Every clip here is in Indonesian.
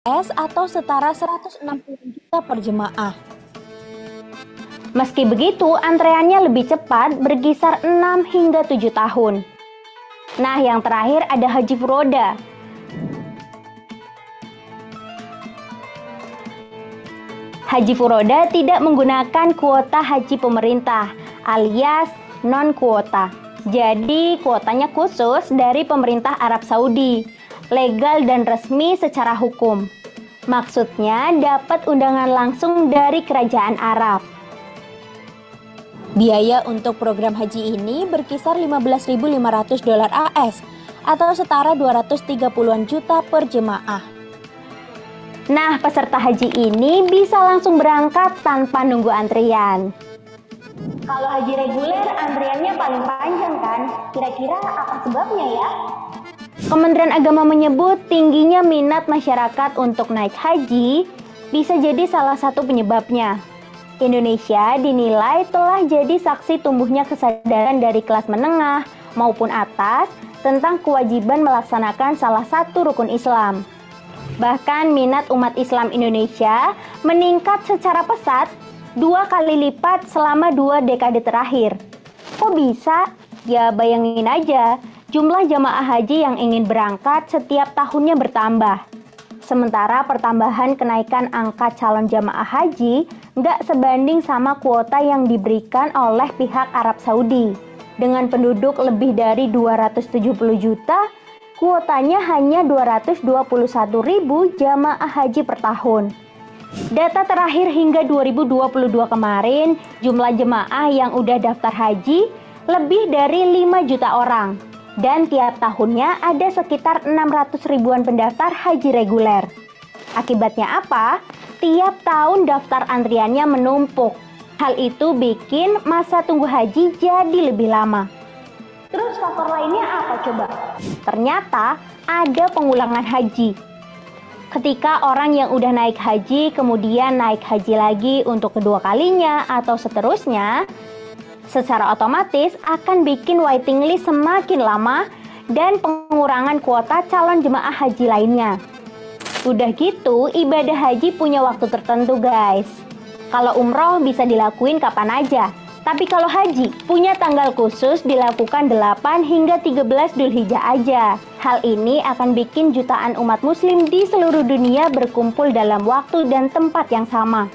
AS atau setara 160 juta per jemaah. Meski begitu, antreannya lebih cepat berkisar 6 hingga 7 tahun. Nah, yang terakhir ada haji furoda. Haji furoda tidak menggunakan kuota haji pemerintah alias non-kuota. Jadi, kuotanya khusus dari pemerintah Arab Saudi, legal dan resmi secara hukum. Maksudnya dapat undangan langsung dari kerajaan Arab. Biaya untuk program haji ini berkisar 15.500 dolar AS atau setara 230-an juta per jemaah. Nah, peserta haji ini bisa langsung berangkat tanpa nunggu antrian. Kalau haji reguler, antriannya paling panjang kan? Kira-kira apa sebabnya ya? Kementerian Agama menyebut tingginya minat masyarakat untuk naik haji bisa jadi salah satu penyebabnya. Indonesia dinilai telah jadi saksi tumbuhnya kesadaran dari kelas menengah maupun atas tentang kewajiban melaksanakan salah satu rukun Islam. Bahkan minat umat Islam Indonesia meningkat secara pesat 2 kali lipat selama 2 dekade terakhir. Kok bisa? Ya bayangin aja, jumlah jamaah haji yang ingin berangkat setiap tahunnya bertambah. Sementara pertambahan kenaikan angka calon jamaah haji nggak sebanding sama kuota yang diberikan oleh pihak Arab Saudi. Dengan penduduk lebih dari 270 juta, kuotanya hanya 221.000 jamaah haji per tahun. Data terakhir hingga 2022 kemarin, jumlah jemaah yang udah daftar haji lebih dari 5 juta orang. Dan tiap tahunnya ada sekitar 600 ribuan pendaftar haji reguler. Akibatnya apa? Tiap tahun daftar antriannya menumpuk. Hal itu bikin masa tunggu haji jadi lebih lama. Terus faktor lainnya apa coba? Ternyata ada pengulangan haji. Ketika orang yang udah naik haji kemudian naik haji lagi untuk kedua kalinya atau seterusnya, secara otomatis akan bikin waiting list semakin lama dan pengurangan kuota calon jemaah haji lainnya. Udah gitu, ibadah haji punya waktu tertentu guys. Kalau umroh bisa dilakuin kapan aja, tapi kalau haji punya tanggal khusus dilakukan 8 hingga 13 Dzulhijjah aja. Hal ini akan bikin jutaan umat muslim di seluruh dunia berkumpul dalam waktu dan tempat yang sama.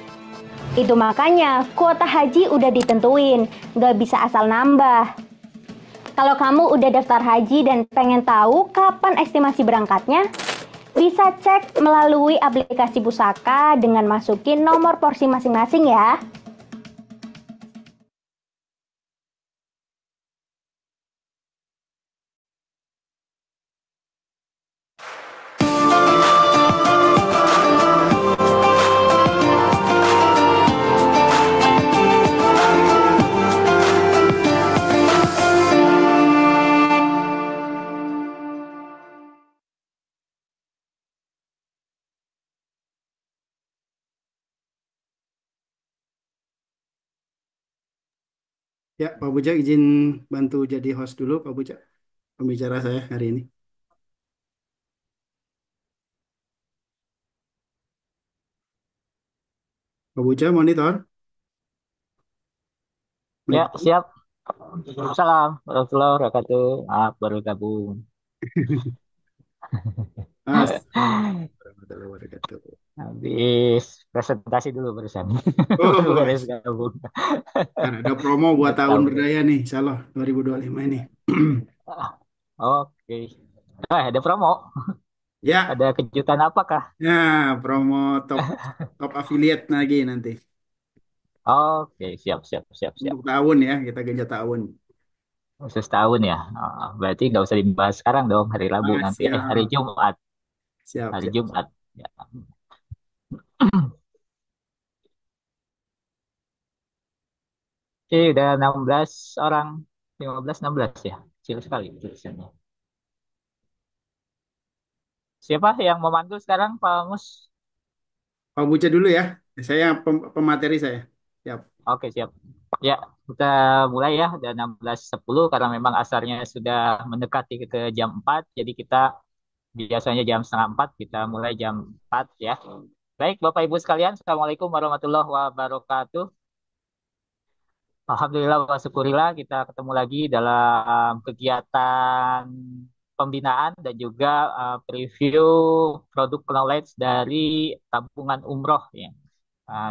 Itu makanya kuota haji udah ditentuin, nggak bisa asal nambah. Kalau kamu udah daftar haji dan pengen tahu kapan estimasi berangkatnya, bisa cek melalui aplikasi Pusaka dengan masukin nomor porsi masing-masing ya. Ya, Pak Buja izin bantu jadi host dulu, Pak Buja, pembicara saya hari ini. Pak Buja, monitor. Ya, Monitor. siap. Salam warahmatullahi wabarakatuh. Baru gabung. Assalamualaikum warahmatullahi wabarakatuh. Habis presentasi dulu barusan. Baru Oh, beres gabung. kan ada promo buat Udah tahun tahu deh. berdaya nih, Insya Allah 2025 ini. Ah, Oke. Ada promo. Ya, Ada kejutan apakah? ya promo top top affiliate lagi nanti Oke, siap, siap, siap, siap. untuk tahun ya, kita genjot tahun. Khusus tahun ya. Berarti nggak usah dibahas sekarang dong. Hari Rabu Ah, nanti. Hari siap, Jumat. siap, Hari siap. Jumat. Ya. Oke, udah 16 orang. 15, 16 ya. Kecil sekali tulisannya. Siapa yang memandu sekarang, Pak Mus? Pak Buca dulu ya, saya pemateri saya. Siap. Oke, siap. Ya, kita mulai ya. Ada 16.10 karena memang asarnya sudah mendekati ke jam 4. Jadi kita Biasanya jam setengah 4, kita mulai jam 4 ya. Baik, Bapak Ibu sekalian, Assalamualaikum warahmatullahi wabarakatuh. Alhamdulillah wa syukurillah kita ketemu lagi dalam kegiatan pembinaan dan juga preview produk knowledge dari tabungan umroh ya.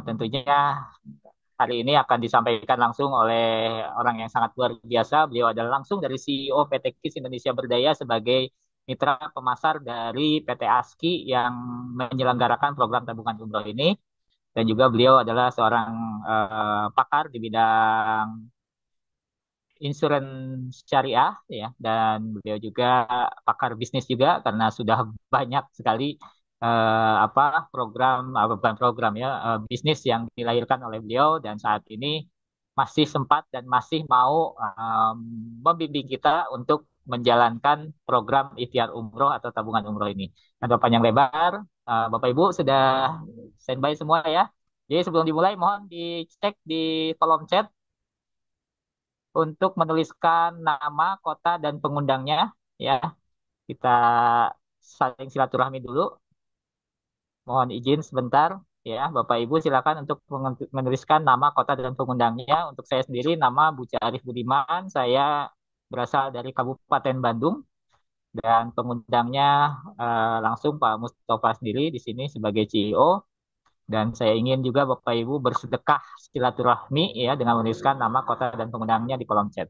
Tentunya hari ini akan disampaikan langsung oleh orang yang sangat luar biasa. Beliau adalah langsung dari CEO PT KIS Indonesia Berdaya sebagai mitra pemasar dari PT ASKI yang menyelenggarakan program tabungan umroh ini. Dan juga beliau adalah seorang pakar di bidang insurance syariah ya, dan beliau juga pakar bisnis juga karena sudah banyak sekali apa program bukan program ya, bisnis yang dilahirkan oleh beliau, dan saat ini masih sempat dan masih mau membimbing kita untuk menjalankan program ikhtiar umroh atau tabungan umroh ini. Tanpa panjang lebar, Bapak Ibu sudah standby semua ya. Jadi sebelum dimulai mohon dicek di kolom chat untuk menuliskan nama, kota, dan pengundangnya ya. Kita saling silaturahmi dulu. Mohon izin sebentar ya, Bapak Ibu silakan untuk menuliskan nama, kota, dan pengundangnya. Untuk saya sendiri nama Buca Arif Budiman, saya berasal dari Kabupaten Bandung, dan pengundangnya langsung Pak Mustafa sendiri di sini sebagai CEO. Dan saya ingin juga Bapak Ibu bersedekah silaturahmi ya dengan menuliskan nama, kota, dan pengundangnya di kolom chat.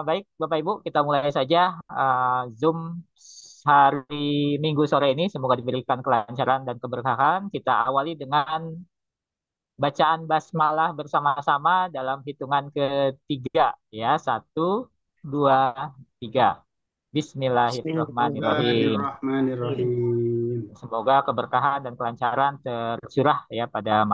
Baik, Bapak Ibu, kita mulai saja Zoom hari Minggu sore ini. Semoga diberikan kelancaran dan keberkahan. Kita awali dengan bacaan basmalah bersama-sama dalam hitungan ketiga. Ya, satu, dua, tiga. Bismillahirrahmanirrahim. Bismillahirrahmanirrahim. Semoga keberkahan dan kelancaran tercurah ya pada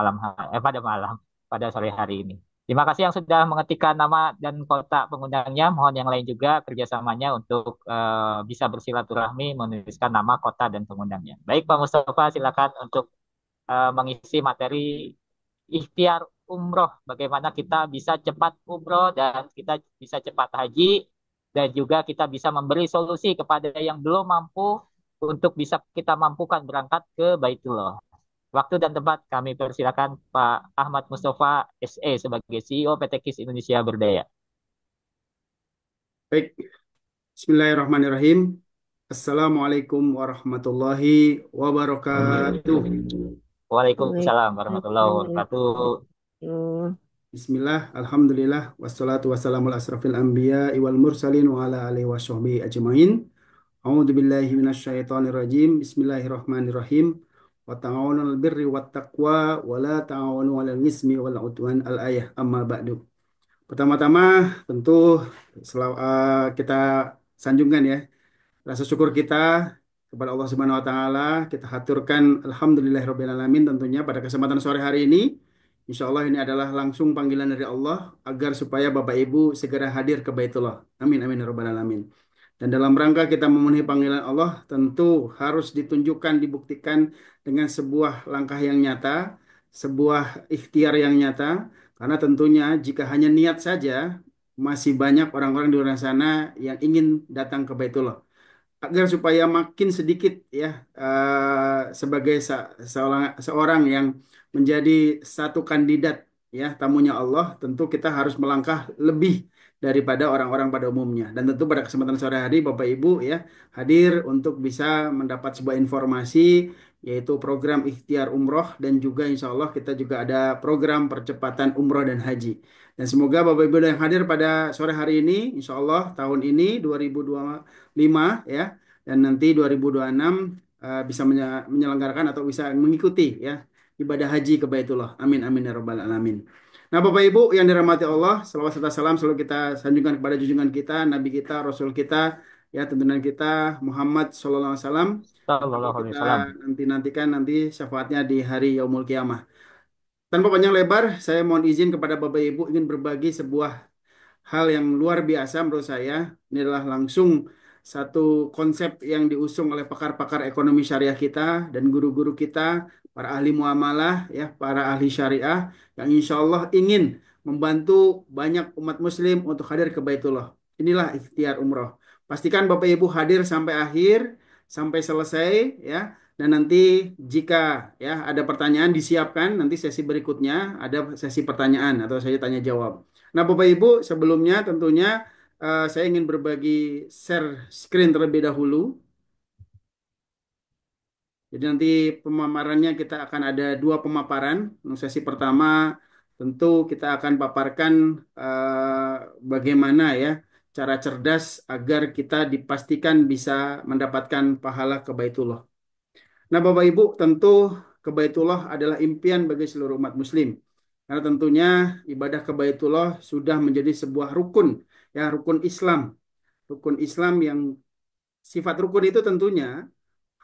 sore hari ini. Terima kasih yang sudah mengetikkan nama dan kota pengundangnya. Mohon yang lain juga kerjasamanya untuk bisa bersilaturahmi menuliskan nama, kota, dan pengundangnya. Baik, Pak Mustafa, silakan untuk mengisi materi ikhtiar umroh. Bagaimana kita bisa cepat umroh dan kita bisa cepat haji, dan juga kita bisa memberi solusi kepada yang belum mampu untuk bisa kita mampukan berangkat ke Baitullah. Waktu dan tempat kami persilakan Pak Ahmad Mustafa SE sebagai CEO PT KIS Indonesia Berdaya. Baik, Bismillahirrahmanirrahim. Assalamualaikum warahmatullahi wabarakatuh. Waalaikumsalam warahmatullahi wabarakatuh. Bismillah, Alhamdulillah, wassalatu wassalamu ala asrafil anbiya wal mursalin wa ala alihi wa sahbihi ajmain. A'udzu billahi minasyaitonir rajim. Bismillahirrahmanirrahim. Wa ta'awanu 'alal birri wat taqwa wa la ta'awanu 'alal ismi wal 'udwan al-ayah amma ba'du. Pertama-tama tentu kita sanjungkan ya rasa syukur kita kepada Allah Subhanahu wa taala, kita haturkan alhamdulillahirabbil alamin tentunya pada kesempatan sore hari ini. Insya Allah ini adalah langsung panggilan dari Allah agar supaya Bapak Ibu segera hadir ke Baitullah. Amin amin ya rabbal alamin. Dan dalam rangka kita memenuhi panggilan Allah, tentu harus ditunjukkan, dibuktikan dengan sebuah langkah yang nyata, sebuah ikhtiar yang nyata. Karena tentunya jika hanya niat saja, masih banyak orang-orang di luar sana yang ingin datang ke Baitullah agar supaya makin sedikit ya sebagai seorang yang menjadi satu kandidat ya tamunya Allah, tentu kita harus melangkah lebih daripada orang-orang pada umumnya. Dan tentu pada kesempatan sore hari Bapak Ibu ya hadir untuk bisa mendapat sebuah informasi, yaitu program ikhtiar umroh, dan juga insya Allah kita juga ada program percepatan umroh dan haji. Dan semoga Bapak Ibu yang hadir pada sore hari ini, insya Allah tahun ini 2025 ya, dan nanti 2026 bisa menyelenggarakan atau bisa mengikuti ya ibadah haji ke Baitullah. Amin amin ya rabbal alamin. Nah, Bapak Ibu yang dirahmati Allah, selawat serta salam selalu kita sanjungkan kepada junjungan kita, Nabi kita, Rasul kita, ya tuntunan kita Muhammad Sallallahu Alaihi Wasallam. Sallallahu alaihi Kita wasallam. nantikan nanti syafaatnya di hari Yaumul Kiamah. Tanpa panjang lebar, saya mohon izin kepada Bapak Ibu ingin berbagi sebuah hal yang luar biasa menurut saya. Ini adalah langsung satu konsep yang diusung oleh pakar-pakar ekonomi syariah kita dan guru-guru kita, para ahli muamalah, ya, para ahli syariah yang insya Allah ingin membantu banyak umat muslim untuk hadir ke Baitullah. Inilah ikhtiar umroh. Pastikan Bapak Ibu hadir sampai akhir sampai selesai ya. Dan nanti jika ya ada pertanyaan disiapkan, nanti sesi berikutnya ada sesi pertanyaan atau saya tanya jawab. Nah, Bapak Ibu, sebelumnya tentunya saya ingin berbagi share screen terlebih dahulu. Jadi nanti pemaparannya kita akan ada dua pemaparan. Untuk sesi pertama tentu kita akan paparkan bagaimana ya cara cerdas agar kita dipastikan bisa mendapatkan pahala ke Baitullah. Nah, Bapak Ibu, tentu ke Baitullah adalah impian bagi seluruh umat Muslim. Karena tentunya ibadah ke Baitullah sudah menjadi sebuah rukun, ya rukun Islam. Rukun Islam yang sifat rukun itu tentunya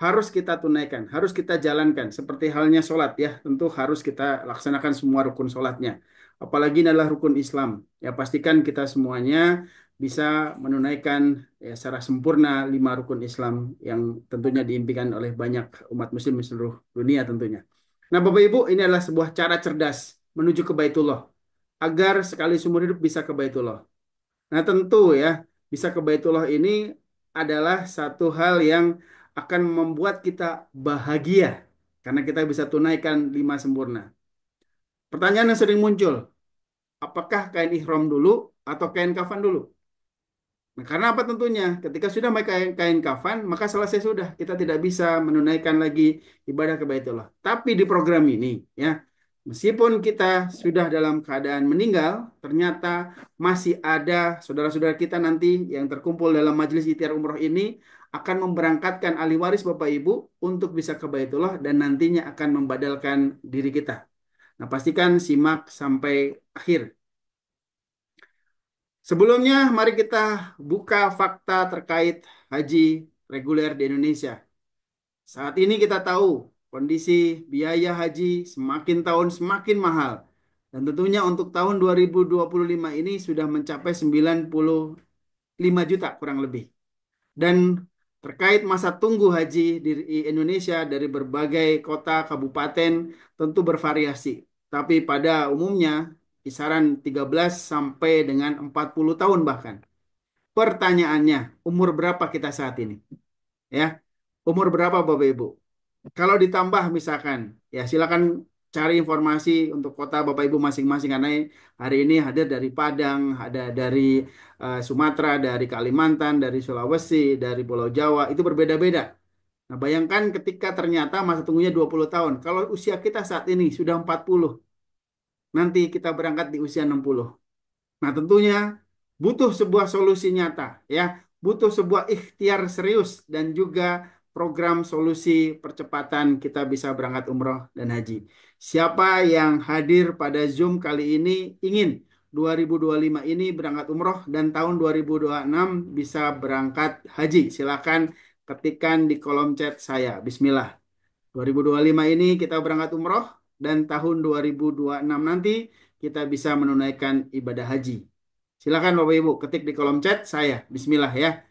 harus kita tunaikan, harus kita jalankan. Seperti halnya sholat ya, tentu harus kita laksanakan semua rukun sholatnya. Apalagi ini adalah rukun Islam. Ya pastikan kita semuanya bisa menunaikan ya secara sempurna lima rukun Islam yang tentunya diimpikan oleh banyak umat muslim di seluruh dunia tentunya. Nah Bapak Ibu, ini adalah sebuah cara cerdas menuju ke Baitullah. Agar sekali seumur hidup bisa ke Baitullah. Nah, tentu ya, bisa ke Baitullah ini adalah satu hal yang akan membuat kita bahagia karena kita bisa tunaikan lima sempurna. Pertanyaan yang sering muncul, apakah kain ihram dulu atau kain kafan dulu? Nah, karena apa tentunya? Ketika sudah pakai kain kafan, maka selesai sudah. Kita tidak bisa menunaikan lagi ibadah ke Baitullah. Tapi di program ini, ya, meskipun kita sudah dalam keadaan meninggal, ternyata masih ada saudara-saudara kita nanti yang terkumpul dalam majelis ikhtiar umroh ini akan memberangkatkan ahli waris Bapak Ibu untuk bisa ke Baitullah dan nantinya akan membadalkan diri kita. Nah, pastikan simak sampai akhir. Sebelumnya, mari kita buka fakta terkait haji reguler di Indonesia. Saat ini kita tahu kondisi biaya haji semakin tahun semakin mahal. Dan tentunya untuk tahun 2025 ini sudah mencapai 95 juta kurang lebih. Dan terkait masa tunggu haji di Indonesia dari berbagai kota, kabupaten tentu bervariasi. Tapi pada umumnya kisaran 13 sampai dengan 40 tahun bahkan. Pertanyaannya, umur berapa kita saat ini? Ya, umur berapa Bapak Ibu? Kalau ditambah misalkan, ya silakan cari informasi untuk kota Bapak Ibu masing-masing karena hari ini hadir dari Padang, ada dari Sumatera, dari Kalimantan, dari Sulawesi, dari Pulau Jawa, itu berbeda-beda. Nah, bayangkan ketika ternyata masa tunggunya 20 tahun. Kalau usia kita saat ini sudah 40, nanti kita berangkat di usia 60. Nah, tentunya butuh sebuah solusi nyata, ya, butuh sebuah ikhtiar serius dan juga program solusi percepatan kita bisa berangkat umroh dan haji. Siapa yang hadir pada Zoom kali ini ingin 2025 ini berangkat umroh dan tahun 2026 bisa berangkat haji? Silakan ketikkan di kolom chat saya. Bismillah. 2025 ini kita berangkat umroh dan tahun 2026 nanti kita bisa menunaikan ibadah haji. Silakan Bapak Ibu ketik di kolom chat saya. Bismillah ya.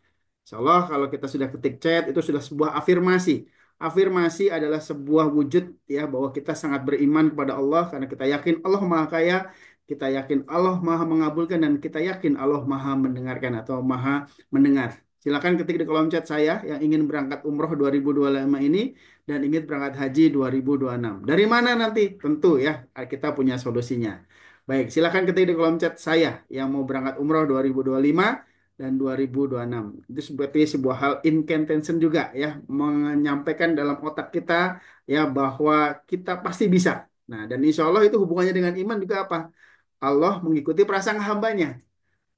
Insya Allah kalau kita sudah ketik chat itu sudah sebuah afirmasi. Afirmasi adalah sebuah wujud ya bahwa kita sangat beriman kepada Allah karena kita yakin Allah Maha Kaya, kita yakin Allah Maha mengabulkan dan kita yakin Allah Maha mendengarkan atau Maha mendengar. Silakan ketik di kolom chat saya yang ingin berangkat umroh 2025 ini dan ingin berangkat haji 2026. Dari mana nanti? Tentu ya kita punya solusinya. Baik, silakan ketik di kolom chat saya yang mau berangkat umroh 2025 dan 2026. Itu seperti sebuah hal incantation juga ya, menyampaikan dalam otak kita ya bahwa kita pasti bisa. Nah, dan insya Allah itu hubungannya dengan iman juga apa? Allah mengikuti prasangka hambanya.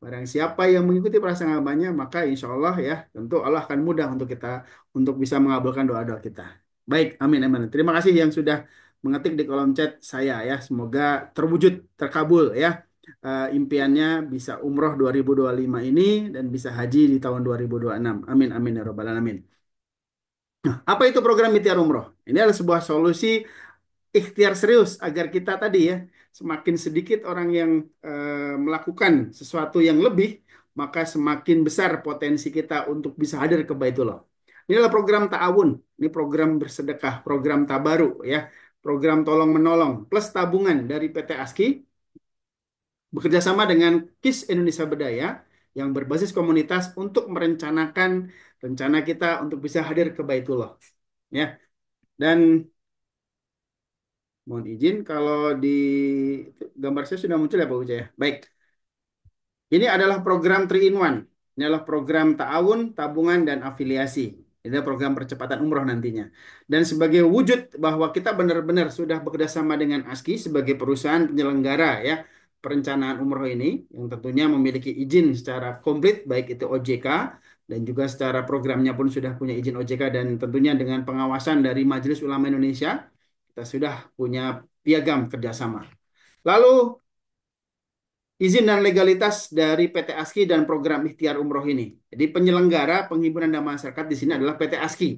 Barang siapa yang mengikuti prasangka hambanya, maka insya Allah ya, tentu Allah akan mudah untuk kita untuk bisa mengabulkan doa-doa kita. Baik, amin, amin. Terima kasih yang sudah mengetik di kolom chat saya ya. Semoga terwujud, terkabul ya. Impiannya bisa umroh 2025 ini dan bisa haji di tahun 2026. Amin, amin ya robbal alamin. Nah, apa itu program ikhtiar umroh? Ini adalah sebuah solusi ikhtiar serius agar kita tadi ya semakin sedikit orang yang melakukan sesuatu yang lebih maka semakin besar potensi kita untuk bisa hadir ke Baitullah. Ini adalah program ta'awun, ini program bersedekah, program tabaru ya, program tolong menolong plus tabungan dari PT ASKI bekerja sama dengan KIS Indonesia Berdaya yang berbasis komunitas untuk merencanakan rencana kita untuk bisa hadir ke Baitullah. Ya. Dan mohon izin kalau di gambar saya sudah muncul ya Pak Ujaya. Baik. Ini adalah program 3 in 1. Ini adalah program ta'awun, tabungan, dan afiliasi. Ini adalah program percepatan umroh nantinya. Dan sebagai wujud bahwa kita benar-benar sudah bekerjasama dengan ASKI sebagai perusahaan penyelenggara ya perencanaan umroh ini, yang tentunya memiliki izin secara komplit, baik itu OJK, dan juga secara programnya pun sudah punya izin OJK, dan tentunya dengan pengawasan dari Majelis Ulama Indonesia, kita sudah punya piagam kerjasama. Lalu, izin dan legalitas dari PT ASKI dan program ikhtiar umroh ini. Jadi penyelenggara penghiburan dana masyarakat di sini adalah PT ASKI,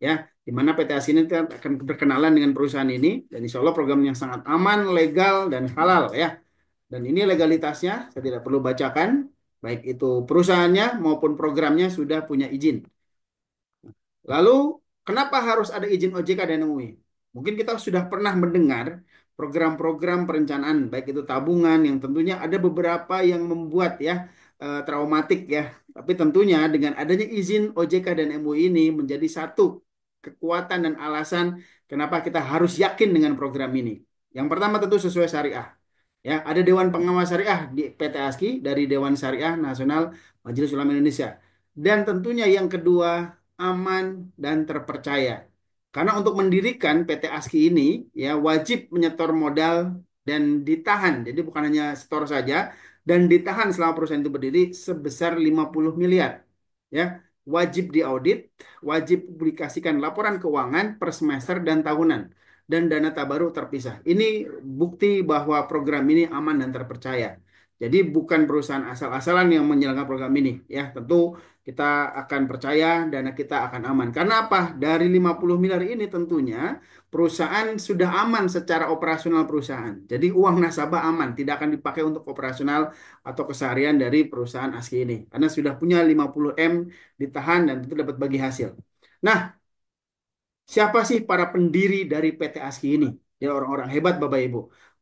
ya, di mana PT ASKI ini akan berkenalan dengan perusahaan ini, dan insya Allah program yang sangat aman, legal, dan halal, ya. Dan ini legalitasnya saya tidak perlu bacakan, baik itu perusahaannya maupun programnya sudah punya izin. Lalu, kenapa harus ada izin OJK dan MUI? Mungkin kita sudah pernah mendengar program-program perencanaan, baik itu tabungan, yang tentunya ada beberapa yang membuat ya traumatik ya. Tapi tentunya dengan adanya izin OJK dan MUI ini menjadi satu kekuatan dan alasan kenapa kita harus yakin dengan program ini. Yang pertama tentu sesuai syariah. Ya, ada Dewan Pengawas Syariah di PT ASKI dari Dewan Syariah Nasional Majelis Ulama Indonesia. Dan tentunya yang kedua, aman dan terpercaya. Karena untuk mendirikan PT ASKI ini ya wajib menyetor modal dan ditahan. Jadi bukan hanya setor saja dan ditahan selama perusahaan itu berdiri sebesar 50 miliar. Ya, wajib diaudit, wajib publikasikan laporan keuangan per semester dan tahunan, dan dana tabaruk terpisah. Ini bukti bahwa program ini aman dan terpercaya. Jadi bukan perusahaan asal-asalan yang menjalankan program ini. Ya, tentu kita akan percaya dana kita akan aman. Karena apa? Dari 50 miliar ini tentunya perusahaan sudah aman secara operasional perusahaan. Jadi uang nasabah aman, tidak akan dipakai untuk operasional atau keseharian dari perusahaan ASKI ini. Karena sudah punya 50 M ditahan dan itu dapat bagi hasil. Nah, siapa sih para pendiri dari PT ASKI ini? Ya orang-orang hebat Bapak Ibu.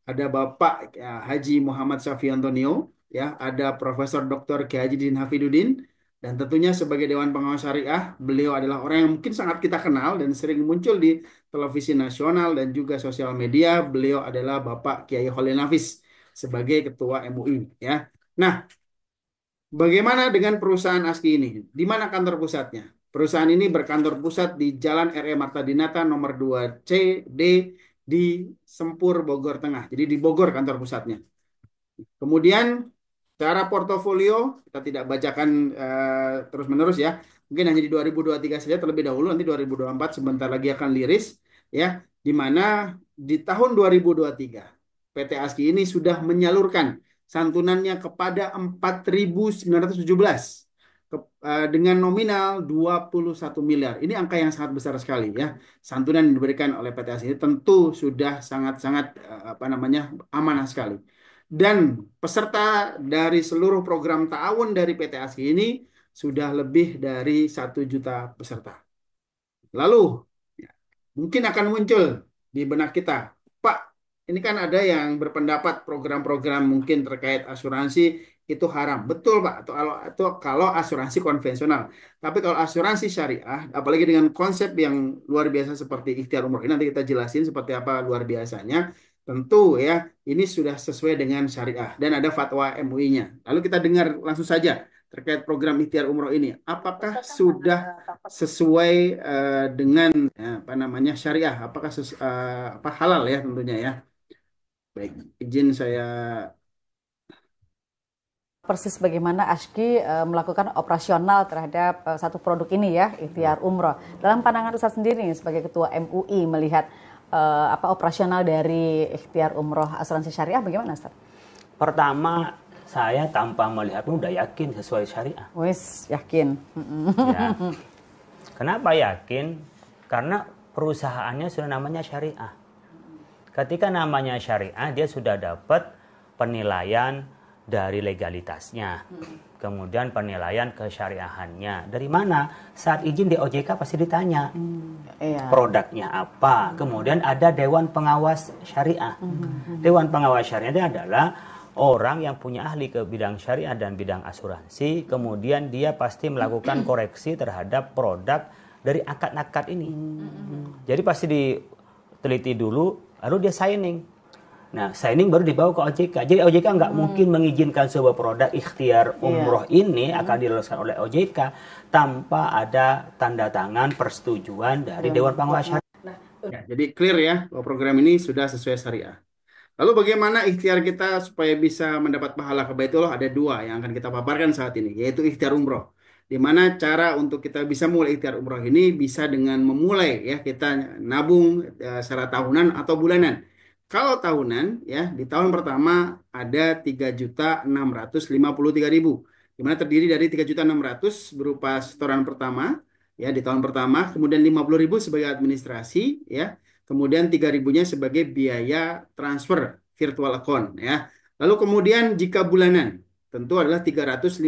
Ada Bapak ya, Haji Muhammad Syafi Antonio, ya, ada Profesor Dr. Kiai Haji Din Hafidudin, dan tentunya sebagai Dewan Pengawas Syariah, beliau adalah orang yang mungkin sangat kita kenal dan sering muncul di televisi nasional dan juga sosial media. Beliau adalah Bapak Kiai Khalil Nafis sebagai Ketua MUI, ya. Nah, bagaimana dengan perusahaan ASKI ini? Di mana kantor pusatnya? Perusahaan ini berkantor pusat di Jalan R.E. Marta Dinata nomor 2C D di Sempur, Bogor Tengah. Jadi di Bogor kantor pusatnya. Kemudian cara portofolio kita tidak bacakan terus-menerus ya. Mungkin hanya di 2023 saja terlebih dahulu, nanti 2024 sebentar lagi akan liris ya, di mana di tahun 2023 PT ASKI ini sudah menyalurkan santunannya kepada 4.917 dengan nominal 21 miliar. Ini angka yang sangat besar sekali ya. Santunan yang diberikan oleh PT ASKI ini tentu sudah sangat-sangat amanah sekali. Dan peserta dari seluruh program ta'awun dari PT ASKI ini sudah lebih dari 1 juta peserta. Lalu ya, mungkin akan muncul di benak kita, Pak, ini kan ada yang berpendapat program-program mungkin terkait asuransi itu haram. Betul, Pak. Kalau asuransi konvensional. Tapi kalau asuransi syariah, apalagi dengan konsep yang luar biasa seperti ikhtiar umroh ini, nanti kita jelasin seperti apa luar biasanya. Tentu ya, ini sudah sesuai dengan syariah dan ada fatwa MUI-nya. Lalu kita dengar langsung saja terkait program ikhtiar umroh ini. Apakah sudah sesuai dengan syariah? Apakah halal ya tentunya ya. Baik, izin saya persis bagaimana ASKI melakukan operasional terhadap satu produk ini ya, ikhtiar umroh. Dalam pandangan Ustaz sendiri sebagai Ketua MUI melihat operasional dari ikhtiar umroh asuransi syariah bagaimana Ustaz? Pertama, saya tanpa melihat pun udah yakin sesuai syariah. Wis, yakin. Ya. Kenapa yakin? Karena perusahaannya sudah namanya syariah. Ketika namanya syariah, dia sudah dapat penilaian dari legalitasnya, kemudian penilaian kesyariahannya. Dari mana? Saat izin di OJK pasti ditanya produknya apa. Kemudian ada Dewan Pengawas Syariah. Dewan Pengawas Syariah itu adalah orang yang punya ahli ke bidang syariah dan bidang asuransi, kemudian dia pasti melakukan koreksi terhadap produk dari akad-akad ini. Jadi pasti diteliti dulu, lalu dia signing. Nah, signing baru dibawa ke OJK. Jadi OJK nggak mungkin mengizinkan sebuah produk ikhtiar umroh ini akan diluluskan oleh OJK tanpa ada tanda tangan persetujuan dari Dewan Pengawas Syariah. Ya, jadi clear ya bahwa program ini sudah sesuai syariah. Lalu bagaimana ikhtiar kita supaya bisa mendapat pahala ke Baitullah? Ada dua yang akan kita paparkan saat ini, yaitu ikhtiar umroh. Di mana cara untuk kita bisa mulai ikhtiar umroh ini bisa dengan memulai ya kita nabung secara tahunan atau bulanan. Kalau tahunan ya di tahun pertama ada 3.653.000, di mana terdiri dari 3.600.000 berupa setoran pertama ya di tahun pertama, kemudian 50.000 sebagai administrasi ya. Kemudian 3.000-nya sebagai biaya transfer virtual account ya. Lalu kemudian jika bulanan tentu adalah 353.000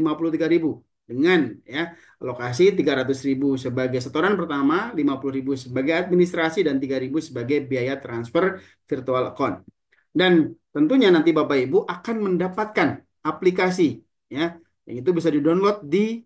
dengan ya alokasi 300.000 sebagai setoran pertama, 50.000 sebagai administrasi dan 3.000 sebagai biaya transfer virtual account. Dan tentunya nanti Bapak Ibu akan mendapatkan aplikasi ya yang itu bisa di-download di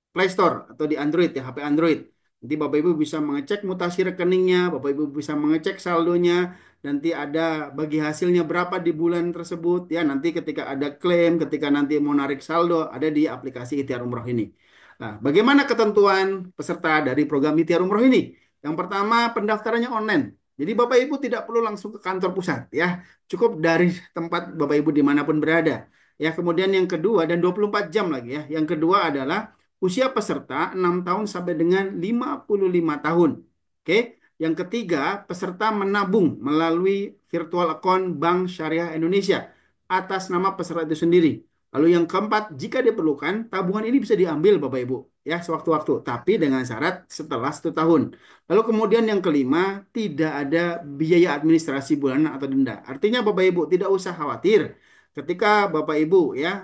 Play Store atau di Android ya, HP Android. Nanti Bapak Ibu bisa mengecek mutasi rekeningnya, Bapak Ibu bisa mengecek saldonya, nanti ada bagi hasilnya berapa di bulan tersebut ya. Nanti ketika ada klaim, ketika nanti mau narik saldo, ada di aplikasi Ikhtiar Umroh ini. Nah, bagaimana ketentuan peserta dari program Ikhtiar Umroh ini? Yang pertama, pendaftarannya online. Jadi Bapak Ibu tidak perlu langsung ke kantor pusat ya. Cukup dari tempat Bapak Ibu dimanapun berada. Ya, kemudian yang kedua, dan 24 jam lagi ya. Yang kedua adalah usia peserta 6 tahun sampai dengan 55 tahun. Oke. Yang ketiga, peserta menabung melalui virtual account Bank Syariah Indonesia atas nama peserta itu sendiri. Lalu yang keempat, jika diperlukan, tabungan ini bisa diambil Bapak Ibu ya sewaktu-waktu, tapi dengan syarat setelah 1 tahun. Lalu kemudian yang kelima, tidak ada biaya administrasi bulanan atau denda. Artinya Bapak Ibu tidak usah khawatir ketika Bapak Ibu ya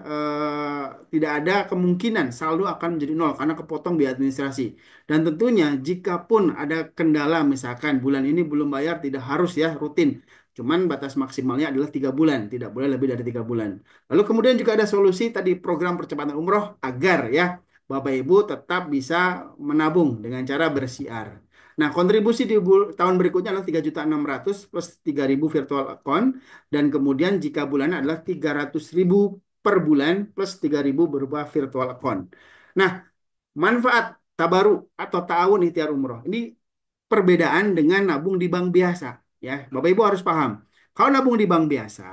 tidak ada kemungkinan saldo akan menjadi nol karena kepotong biaya administrasi. Dan tentunya jika pun ada kendala misalkan bulan ini belum bayar tidak harus ya rutin. Cuman batas maksimalnya adalah 3 bulan, tidak boleh lebih dari 3 bulan. Lalu kemudian juga ada solusi tadi program percepatan umroh agar ya Bapak Ibu tetap bisa menabung dengan cara bersiar. Nah, kontribusi di tahun berikutnya adalah 3.600.000 plus 3.000 virtual account. Dan kemudian jika bulanan adalah 300.000 per bulan plus 3.000 berupa virtual account. Nah, manfaat tabaruk atau ta'awun ikhtiar umroh. Ini perbedaan dengan nabung di bank biasa. Ya, Bapak Ibu harus paham. Kalau nabung di bank biasa,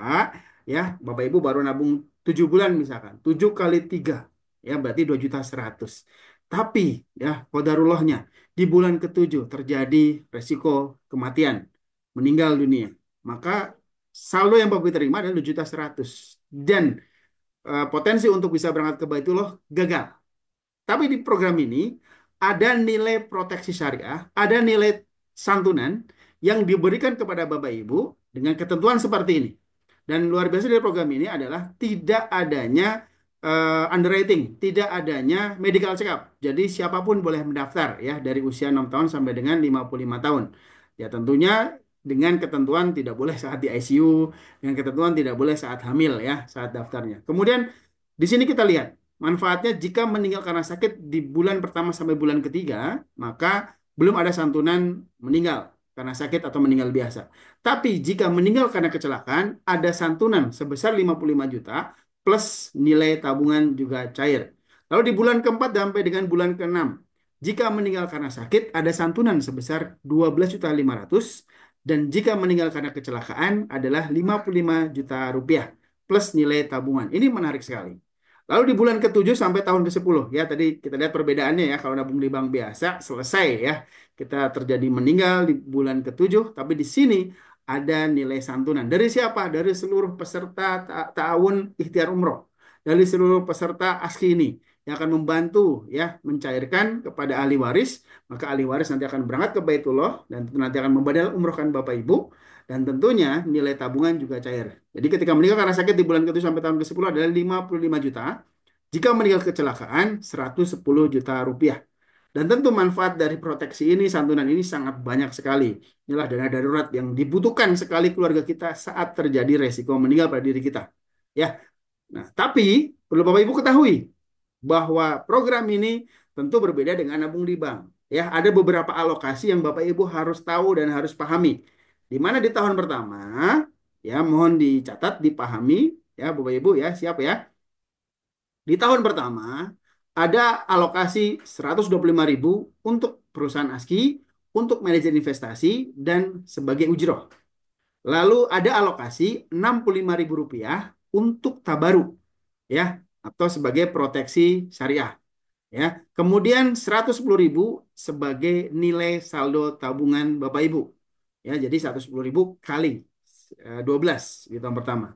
ya Bapak Ibu baru nabung 7 bulan misalkan. 7 kali 3, ya berarti 2.100.000. Tapi, ya qadarullahnya, di bulan ke-7 terjadi resiko kematian, meninggal dunia. Maka saldo yang Bapak terima adalah 2.100.000 dan potensi untuk bisa berangkat ke Baitullah gagal. Tapi di program ini ada nilai proteksi syariah, ada nilai santunan yang diberikan kepada Bapak Ibu dengan ketentuan seperti ini. Dan luar biasa dari program ini adalah tidak adanya underwriting, tidak adanya medical check up. Jadi siapapun boleh mendaftar ya dari usia 6 tahun sampai dengan 55 tahun. Ya tentunya dengan ketentuan tidak boleh saat di ICU, dengan ketentuan tidak boleh saat hamil ya, saat daftarnya. Kemudian di sini kita lihat manfaatnya jika meninggal karena sakit di bulan pertama sampai bulan ketiga, maka belum ada santunan meninggal karena sakit atau meninggal biasa. Tapi jika meninggal karena kecelakaan, ada santunan sebesar 55 juta plus nilai tabungan juga cair. Lalu di bulan keempat sampai dengan bulan keenam, jika meninggal karena sakit, ada santunan sebesar 12.500.000 dan jika meninggal karena kecelakaan adalah 55 juta rupiah plus nilai tabungan. Ini menarik sekali. Lalu di bulan ke-7 sampai tahun ke-10, ya tadi kita lihat perbedaannya ya, kalau nabung di bank biasa selesai ya, kita terjadi meninggal di bulan ke-7, tapi di sini ada nilai santunan. Dari siapa? Dari seluruh peserta ta'awun ikhtiar umroh. Dari seluruh peserta ASKI ini yang akan membantu ya mencairkan kepada ahli waris, maka ahli waris nanti akan berangkat ke Baitullah dan nanti akan membadal umrohkan Bapak Ibu. Dan tentunya nilai tabungan juga cair. Jadi ketika meninggal karena sakit di bulan ke-7 sampai tahun ke-10 adalah 55 juta. Jika meninggal kecelakaan 110 juta rupiah. Dan tentu manfaat dari proteksi ini, santunan ini sangat banyak sekali. Inilah dana darurat yang dibutuhkan sekali keluarga kita saat terjadi resiko meninggal pada diri kita. Ya. Nah, tapi perlu Bapak Ibu ketahui bahwa program ini tentu berbeda dengan nabung di bank. Ya, ada beberapa alokasi yang Bapak Ibu harus tahu dan harus pahami. Di mana di tahun pertama, ya mohon dicatat, dipahami, ya Bapak Ibu ya, siap ya. Di tahun pertama ada alokasi 125.000 untuk perusahaan ASKI, untuk manajer investasi dan sebagai ujroh. Lalu ada alokasi 65.000 rupiah untuk tabaruk, ya, atau sebagai proteksi syariah, ya. Kemudian 110.000 sebagai nilai saldo tabungan Bapak Ibu, ya. Jadi 110.000 kali 12 di tahun pertama.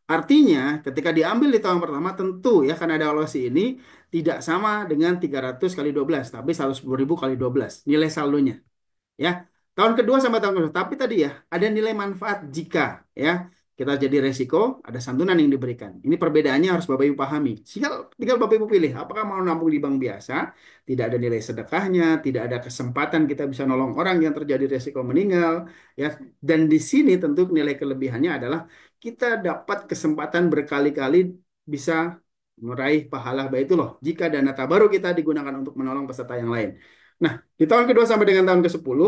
Artinya ketika diambil di tahun pertama tentu ya karena ada alokasi ini tidak sama dengan 300 kali 12 tapi 110.000 kali 12 nilai saldonya, ya. Tahun kedua sampai tahun kedua. Tapi tadi ya ada nilai manfaat jika ya kita jadi resiko ada santunan yang diberikan. Ini perbedaannya harus Bapak Ibu pahami. Tinggal Bapak Ibu pilih apakah mau nabung di bank biasa, tidak ada nilai sedekahnya, tidak ada kesempatan kita bisa nolong orang yang terjadi resiko meninggal, ya. Dan di sini tentu nilai kelebihannya adalah kita dapat kesempatan berkali-kali bisa meraih pahala baitullah jika dana tabaruk kita digunakan untuk menolong peserta yang lain. Nah, di tahun kedua sampai dengan tahun ke-10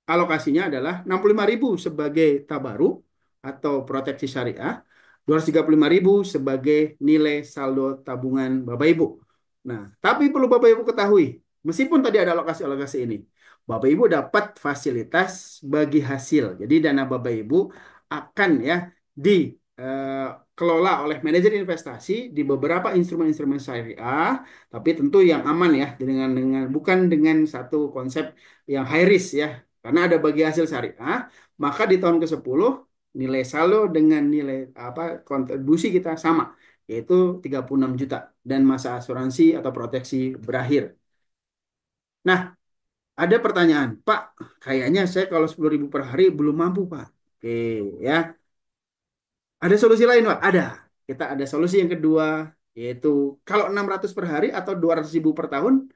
alokasinya adalah 65.000 sebagai tabaruk atau proteksi syariah, 235.000 sebagai nilai saldo tabungan Bapak Ibu. Nah, tapi perlu Bapak Ibu ketahui, meskipun tadi ada alokasi-alokasi ini, Bapak Ibu dapat fasilitas bagi hasil. Jadi dana Bapak Ibu akan ya dikelola oleh manajer investasi di beberapa instrumen-instrumen syariah, tapi tentu yang aman ya dengan bukan dengan satu konsep yang high risk ya. Karena ada bagi hasil syariah, maka di tahun ke-10 nilai saldo dengan nilai apa kontribusi kita sama, yaitu 36 juta dan masa asuransi atau proteksi berakhir. Nah, ada pertanyaan, Pak, kayaknya saya kalau 10.000 per hari belum mampu, Pak. Oke, ya. Ada solusi lain, Pak? Ada. Kita ada solusi yang kedua, yaitu kalau 600 per hari atau 200.000 per tahun,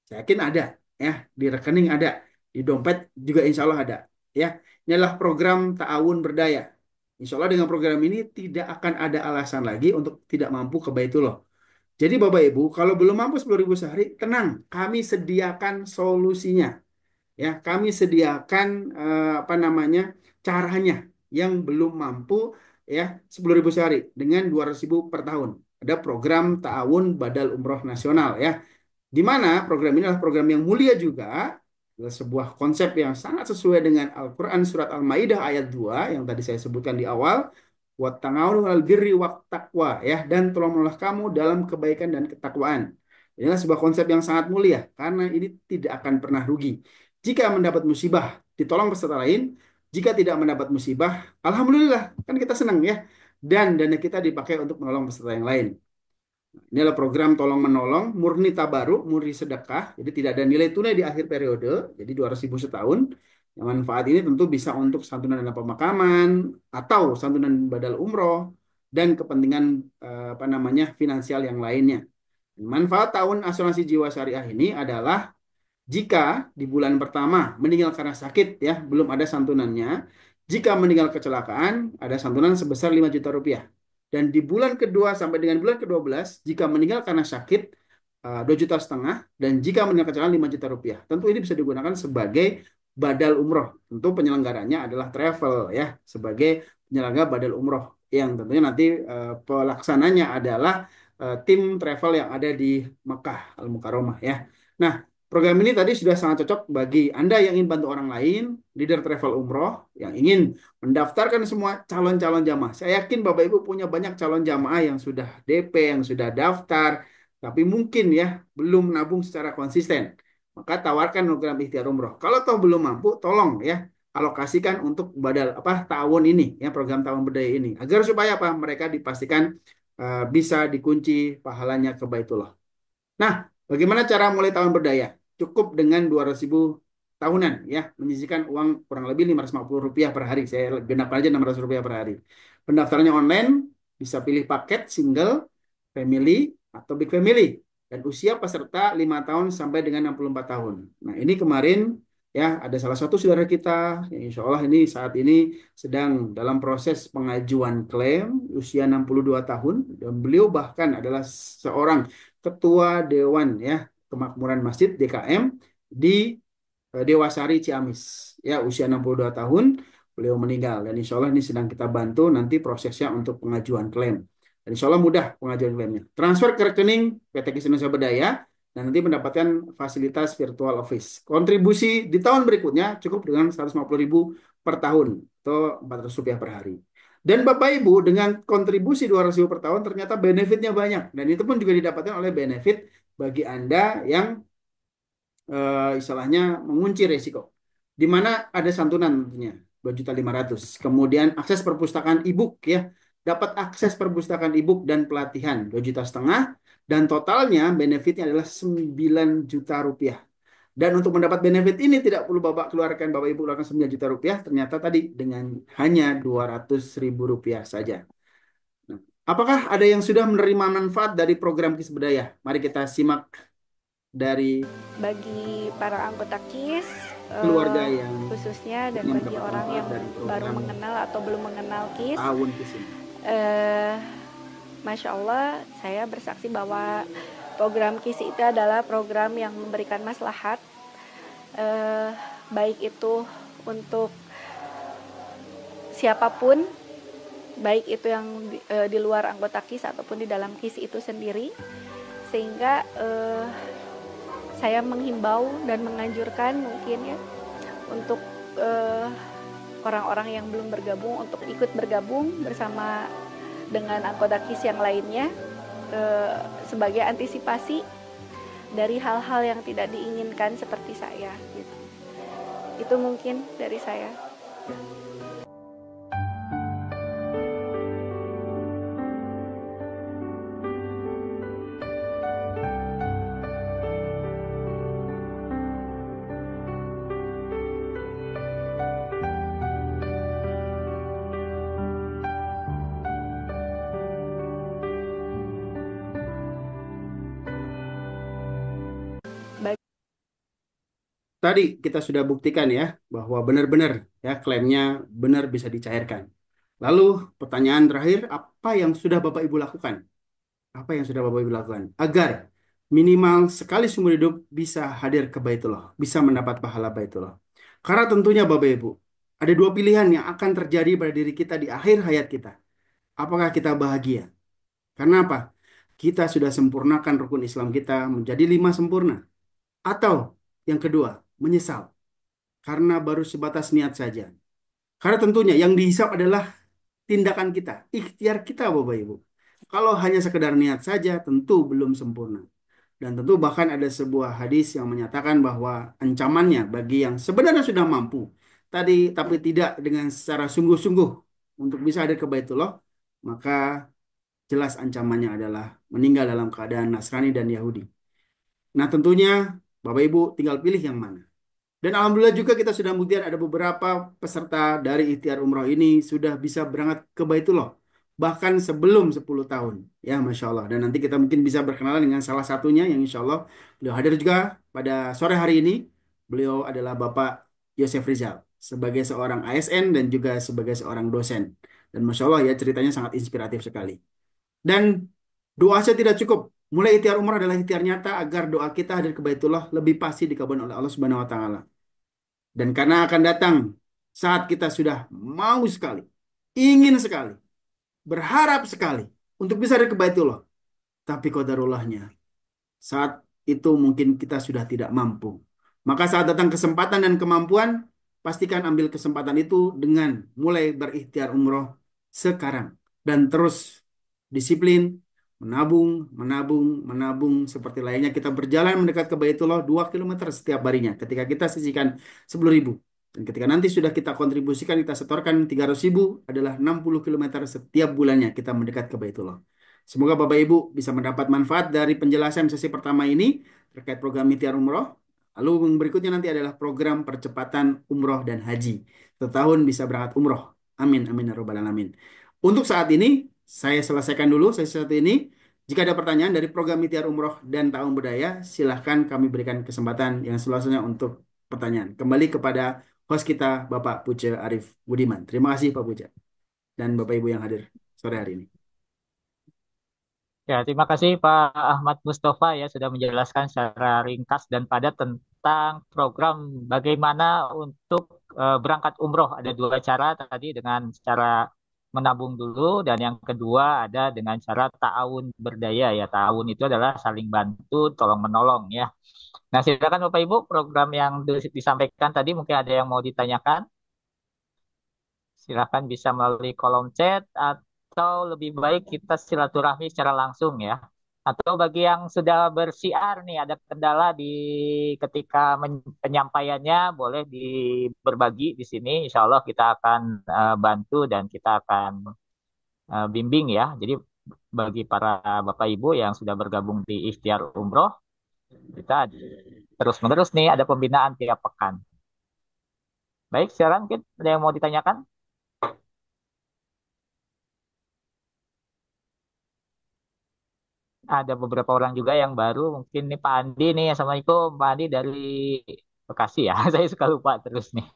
saya yakin ada, ya. Di rekening ada, di dompet juga insya Allah ada, ya. Ini adalah program Ta'awun Berdaya. Insya Allah dengan program ini tidak akan ada alasan lagi untuk tidak mampu ke Baitullah. Jadi Bapak Ibu, kalau belum mampu 10.000 sehari, tenang, kami sediakan solusinya. Ya, kami sediakan apa namanya caranya yang belum mampu ya 10.000 sehari dengan 200.000 per tahun. Ada program Ta'awun Badal Umroh Nasional ya. Di mana program ini adalah program yang mulia juga, adalah sebuah konsep yang sangat sesuai dengan Al-Quran Surat Al-Maidah ayat 2 yang tadi saya sebutkan di awal. Watta'awunu 'alal birri wat taqwa ya, dan tolong-menolong kamu dalam kebaikan dan ketakwaan. Inilah sebuah konsep yang sangat mulia karena ini tidak akan pernah rugi. Jika mendapat musibah, ditolong peserta lain. Jika tidak mendapat musibah, alhamdulillah kan kita senang ya. Dan dana kita dipakai untuk menolong peserta yang lain. Ini adalah program tolong menolong murni tabaruk, murni sedekah. Jadi tidak ada nilai tunai di akhir periode. Jadi 200.000 setahun. Yang manfaat ini tentu bisa untuk santunan dana pemakaman atau santunan badal umroh dan kepentingan apa namanya finansial yang lainnya. Manfaat tahun asuransi jiwa syariah ini adalah jika di bulan pertama meninggal karena sakit ya belum ada santunannya. Jika meninggal kecelakaan ada santunan sebesar 5 juta rupiah. Dan di bulan kedua sampai dengan bulan ke-12 jika meninggal karena sakit 2,5 juta dan jika meninggal kecelakaan 5 juta rupiah. Tentu ini bisa digunakan sebagai badal umroh. Tentu penyelenggaranya adalah travel ya sebagai penyelenggara badal umroh yang tentunya nanti pelaksananya adalah tim travel yang ada di Mekah Al-Mukarramah ya. Nah, program ini tadi sudah sangat cocok bagi Anda yang ingin bantu orang lain, leader travel umroh, yang ingin mendaftarkan semua calon-calon jamaah. Saya yakin Bapak Ibu punya banyak calon jamaah yang sudah DP, yang sudah daftar, tapi mungkin ya belum nabung secara konsisten. Maka tawarkan program ikhtiar umroh. Kalau toh belum mampu, tolong ya alokasikan untuk badal apa tahun ini ya program tahun berdaya ini agar supaya apa mereka dipastikan bisa dikunci pahalanya ke Baitullah. Nah, bagaimana cara mulai tahun berdaya? Cukup dengan 200.000 tahunan ya, menyisihkan uang kurang lebih 550 rupiah per hari. Saya genapkan aja 600 rupiah per hari. Pendaftarannya online, bisa pilih paket single, family, atau big family. Dan usia peserta 5 tahun sampai dengan 64 tahun. Nah, ini kemarin Ya, ada salah satu saudara kita yang insya Allah ini saat ini sedang dalam proses pengajuan klaim usia 62 tahun dan beliau bahkan adalah seorang ketua Dewan ya Kemakmuran Masjid DKM di Dewasari Ciamis. Ya, usia 62 tahun beliau meninggal dan insya Allah ini sedang kita bantu nanti prosesnya untuk pengajuan klaim. Dan insya Allah mudah pengajuan klaimnya. Transfer ke rekening PT KIS Indonesia Berdaya dan nanti mendapatkan fasilitas virtual office. Kontribusi di tahun berikutnya cukup dengan 150.000 per tahun atau Rp400 per hari. Dan Bapak Ibu dengan kontribusi 200.000 per tahun ternyata benefitnya banyak dan itu pun juga didapatkan oleh benefit bagi Anda yang istilahnya mengunci resiko. Di mana ada santunan tentunya 2.500.000. Kemudian akses perpustakaan e-book ya. Dapat akses perpustakaan e-book dan pelatihan 2,5 juta dan totalnya benefitnya adalah 9 juta rupiah. Dan untuk mendapat benefit ini tidak perlu Bapak Ibu keluarkan 9 juta rupiah, ternyata tadi dengan hanya 200.000 rupiah saja. Nah, apakah ada yang sudah menerima manfaat dari program KIS Berdaya? Mari kita simak dari bagi para anggota KIS, keluarga yang khususnya dan yang bagi mendapat orang manfaat yang dari baru program mengenal atau belum mengenal KIS, tahun KIS ini. Masya Allah, saya bersaksi bahwa program KIS itu adalah program yang memberikan maslahat, baik itu untuk siapapun, baik itu yang di luar anggota KIS ataupun di dalam KIS itu sendiri, sehingga saya menghimbau dan menganjurkan mungkin ya untuk orang-orang yang belum bergabung untuk ikut bergabung bersama dengan anggota KIS yang lainnya sebagai antisipasi dari hal-hal yang tidak diinginkan seperti saya gitu. Itu mungkin dari saya. Tadi kita sudah buktikan ya bahwa benar-benar ya klaimnya benar bisa dicairkan. Lalu pertanyaan terakhir, apa yang sudah Bapak Ibu lakukan? Apa yang sudah Bapak Ibu lakukan agar minimal sekali seumur hidup bisa hadir ke Baitullah, bisa mendapat pahala Baitullah? Karena tentunya Bapak Ibu, ada dua pilihan yang akan terjadi pada diri kita di akhir hayat kita. Apakah kita bahagia? Karena apa? Kita sudah sempurnakan rukun Islam kita menjadi 5 sempurna. Atau yang kedua, menyesal karena baru sebatas niat saja. Karena tentunya yang dihisap adalah tindakan kita, ikhtiar kita Bapak Ibu. Kalau hanya sekedar niat saja tentu belum sempurna. Dan tentu bahkan ada sebuah hadis yang menyatakan bahwa ancamannya bagi yang sebenarnya sudah mampu tadi tapi tidak dengan secara sungguh-sungguh untuk bisa hadir ke Baitullah, maka jelas ancamannya adalah meninggal dalam keadaan Nasrani dan Yahudi. Nah, tentunya Bapak Ibu tinggal pilih yang mana. Dan alhamdulillah juga kita sudah buktikan ada beberapa peserta dari ikhtiar umroh ini sudah bisa berangkat ke Baitullah. Bahkan sebelum 10 tahun. Ya, Masya Allah. Dan nanti kita mungkin bisa berkenalan dengan salah satunya yang insya Allah beliau hadir juga pada sore hari ini. Beliau adalah Bapak Yosef Rizal. Sebagai seorang ASN dan juga sebagai seorang dosen. Dan Masya Allah ya ceritanya sangat inspiratif sekali. Dan doa saya tidak cukup. Mulai ikhtiar umrah adalah ikhtiar nyata agar doa kita hadir ke Baitullah lebih pasti dikabulkan oleh Allah Subhanahu wa taala. Dan karena akan datang saat kita sudah mau sekali, ingin sekali, berharap sekali untuk bisa hadir ke Baitullah. Tapi qadarullahnya, saat itu mungkin kita sudah tidak mampu. Maka saat datang kesempatan dan kemampuan, pastikan ambil kesempatan itu dengan mulai berikhtiar umroh sekarang. Dan terus disiplin, menabung, menabung, menabung. Seperti layaknya kita berjalan mendekat ke Baitullah 2 kilometer setiap harinya. Ketika kita sisihkan 10.000. Dan ketika nanti sudah kita kontribusikan, kita setorkan 300.000 adalah 60 kilometer setiap bulannya kita mendekat ke Baitullah. Semoga Bapak Ibu bisa mendapat manfaat dari penjelasan sesi pertama ini terkait program Ikhtiar Umroh. Lalu yang berikutnya nanti adalah program percepatan umroh dan haji. Setahun bisa berangkat umroh. Amin, amin, ya rabbal alamin. Untuk saat ini, saya selesaikan dulu sesi satu ini. Jika ada pertanyaan dari program Ikhtiar Umroh dan Tahun Budaya, silahkan kami berikan kesempatan yang seluas-luasnya untuk pertanyaan. Kembali kepada host kita, Bapak Puja Arif Budiman. Terima kasih Pak Puja dan Bapak Ibu yang hadir sore hari ini. Ya, terima kasih Pak Ahmad Mustafa ya sudah menjelaskan secara ringkas dan padat tentang program bagaimana untuk berangkat umroh. Ada dua cara tadi dengan cara menabung dulu dan yang kedua ada dengan cara ta'awun berdaya ya. Ta'awun itu adalah saling bantu, tolong menolong ya. Nah, silakan Bapak Ibu program yang disampaikan tadi mungkin ada yang mau ditanyakan. Silakan bisa melalui kolom chat atau lebih baik kita silaturahmi secara langsung ya. Atau bagi yang sudah bersiar nih ada kendala di ketika penyampaiannya boleh berbagi di sini. Insya Allah kita akan bantu dan kita akan bimbing ya. Jadi bagi para Bapak Ibu yang sudah bergabung di Ikhtiar Umroh, kita terus-menerus nih ada pembinaan tiap pekan. Baik, silakan mungkin ada yang mau ditanyakan? Ada beberapa orang juga yang baru mungkin nih Pak Andi nih. Assalamualaikum Pak Andi dari Bekasi ya. Saya suka lupa terus nih.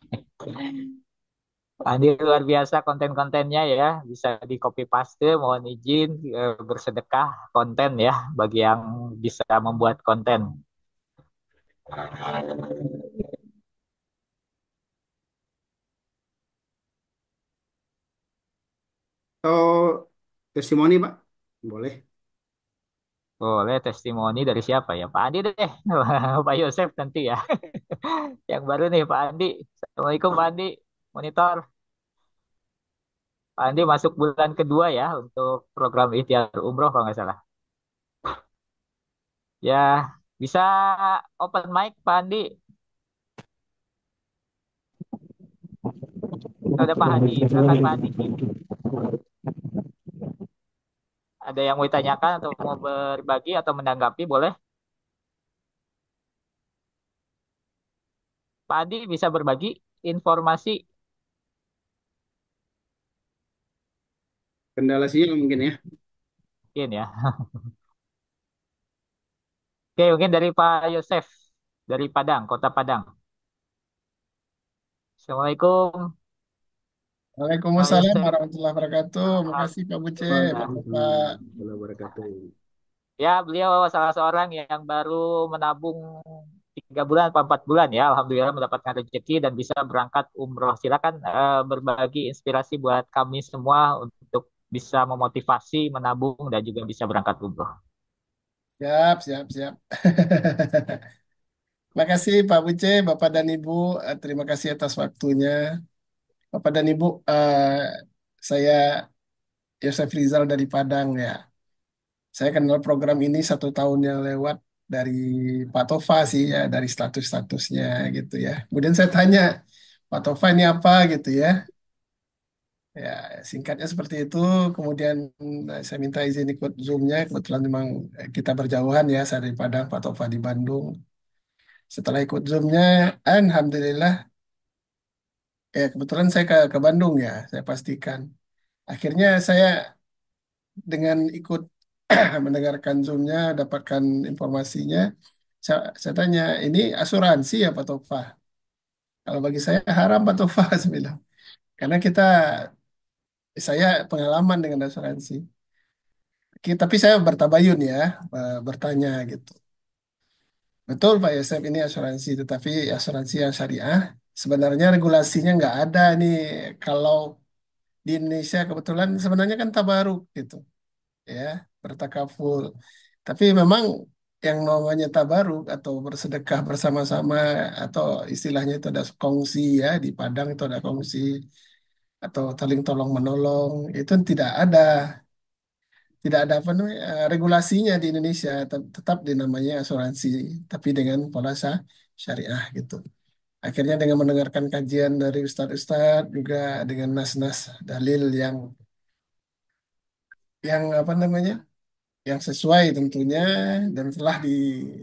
Pak Andi luar biasa konten-kontennya ya, bisa di copy paste. Mohon izin bersedekah konten ya bagi yang bisa membuat konten. Oh, testimoni Pak, boleh. Boleh testimoni dari siapa ya? Pak Andi deh. Pak Yosef nanti ya. Yang baru nih Pak Andi. Assalamualaikum Pak Andi. Monitor. Pak Andi masuk bulan kedua ya untuk program Ikhtiar Umroh kalau nggak salah. Ya, bisa open mic Pak Andi. Ada Pak Andi, silakan Pak Andi. Ada yang mau ditanyakan atau mau berbagi atau menanggapi boleh? Pak Andi bisa berbagi informasi Kendala sinyal mungkin ya. mungkin ya. Oke, mungkin dari Pak Yosef dari Padang, Kota Padang. Assalamualaikum Pak Waalaikumsalam Yosef. warahmatullahi wabarakatuh. Makasih Pak Buce, Bapak-Bapak. Waalaikumsalam warahmatullahi wabarakatuh. Ya, beliau salah seorang yang baru menabung 3 bulan atau 4 bulan ya. Alhamdulillah mendapatkan rezeki dan bisa berangkat umroh. Silakan berbagi inspirasi buat kami semua untuk bisa memotivasi, menabung dan juga bisa berangkat umroh. Siap, siap, siap. Makasih Pak Buce, Bapak dan Ibu. Terima kasih atas waktunya. Bapak dan Ibu, saya Yosef Rizal dari Padang ya. Saya kenal program ini 1 tahun yang lewat dari Pak Tova sih ya, dari status-statusnya gitu ya. Kemudian saya tanya, Pak Tova ini apa gitu ya. Ya, singkatnya seperti itu. Kemudian saya minta izin ikut Zoom-nya. Kebetulan memang kita berjauhan ya, saya dari Padang, Pak Tova di Bandung. Setelah ikut Zoom-nya, Alhamdulillah, ya kebetulan saya ke Bandung ya, saya pastikan. Akhirnya saya dengan ikut mendengarkan Zoom-nya, dapatkan informasinya, saya tanya, ini asuransi ya Pak Tova? Kalau bagi saya haram Pak Tova, saya bilang. Karena saya pengalaman dengan asuransi. Tapi saya bertabayun ya, bertanya gitu. Betul Pak Yosef ini asuransi, tetapi asuransi yang syariah sebenarnya regulasinya nggak ada nih. Kalau di Indonesia kebetulan sebenarnya kan tabaruk gitu, ya bertakaful. Tapi memang yang namanya tabaruk atau bersedekah bersama-sama atau istilahnya itu ada kongsi ya di Padang itu ada kongsi atau saling tolong menolong itu tidak ada apa namanya regulasinya di Indonesia tetap dinamanya asuransi tapi dengan pola syariah gitu. Akhirnya dengan mendengarkan kajian dari ustadz-ustadz juga dengan nas-nas dalil yang apa namanya yang sesuai tentunya dan telah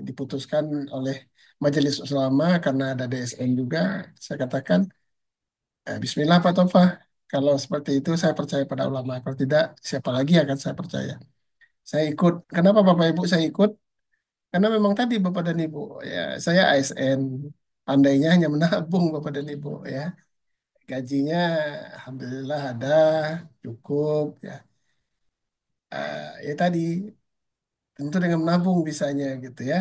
diputuskan oleh Majelis Ulama karena ada DSN juga saya katakan Bismillah Pak Tova kalau seperti itu saya percaya pada ulama kalau tidak siapa lagi yang akan saya percaya. Saya ikut. Kenapa Bapak Ibu saya ikut? Karena memang tadi Bapak dan Ibu, ya saya ASN. Pandainya hanya menabung Bapak dan Ibu ya. Gajinya alhamdulillah ada, cukup ya. Ya tadi tentu dengan menabung bisanya gitu ya.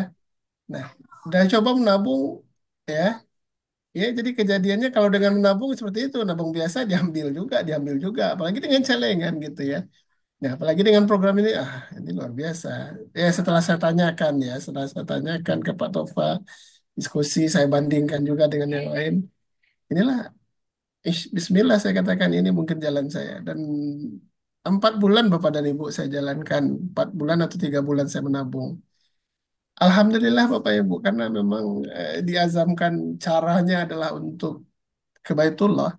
Nah, udah coba menabung ya. Ya, jadi kejadiannya kalau dengan menabung seperti itu, nabung biasa diambil juga, apalagi dengan celengan gitu ya. Nah, apalagi dengan program ini, ini luar biasa. Ya, setelah saya tanyakan ke Pak Tova, diskusi, saya bandingkan juga dengan yang lain. Inilah, Bismillah saya katakan ini mungkin jalan saya. Dan 4 bulan Bapak dan Ibu saya jalankan, 4 bulan atau 3 bulan saya menabung. Alhamdulillah Bapak Ibu, karena memang diazamkan caranya adalah untuk ke Baitullah.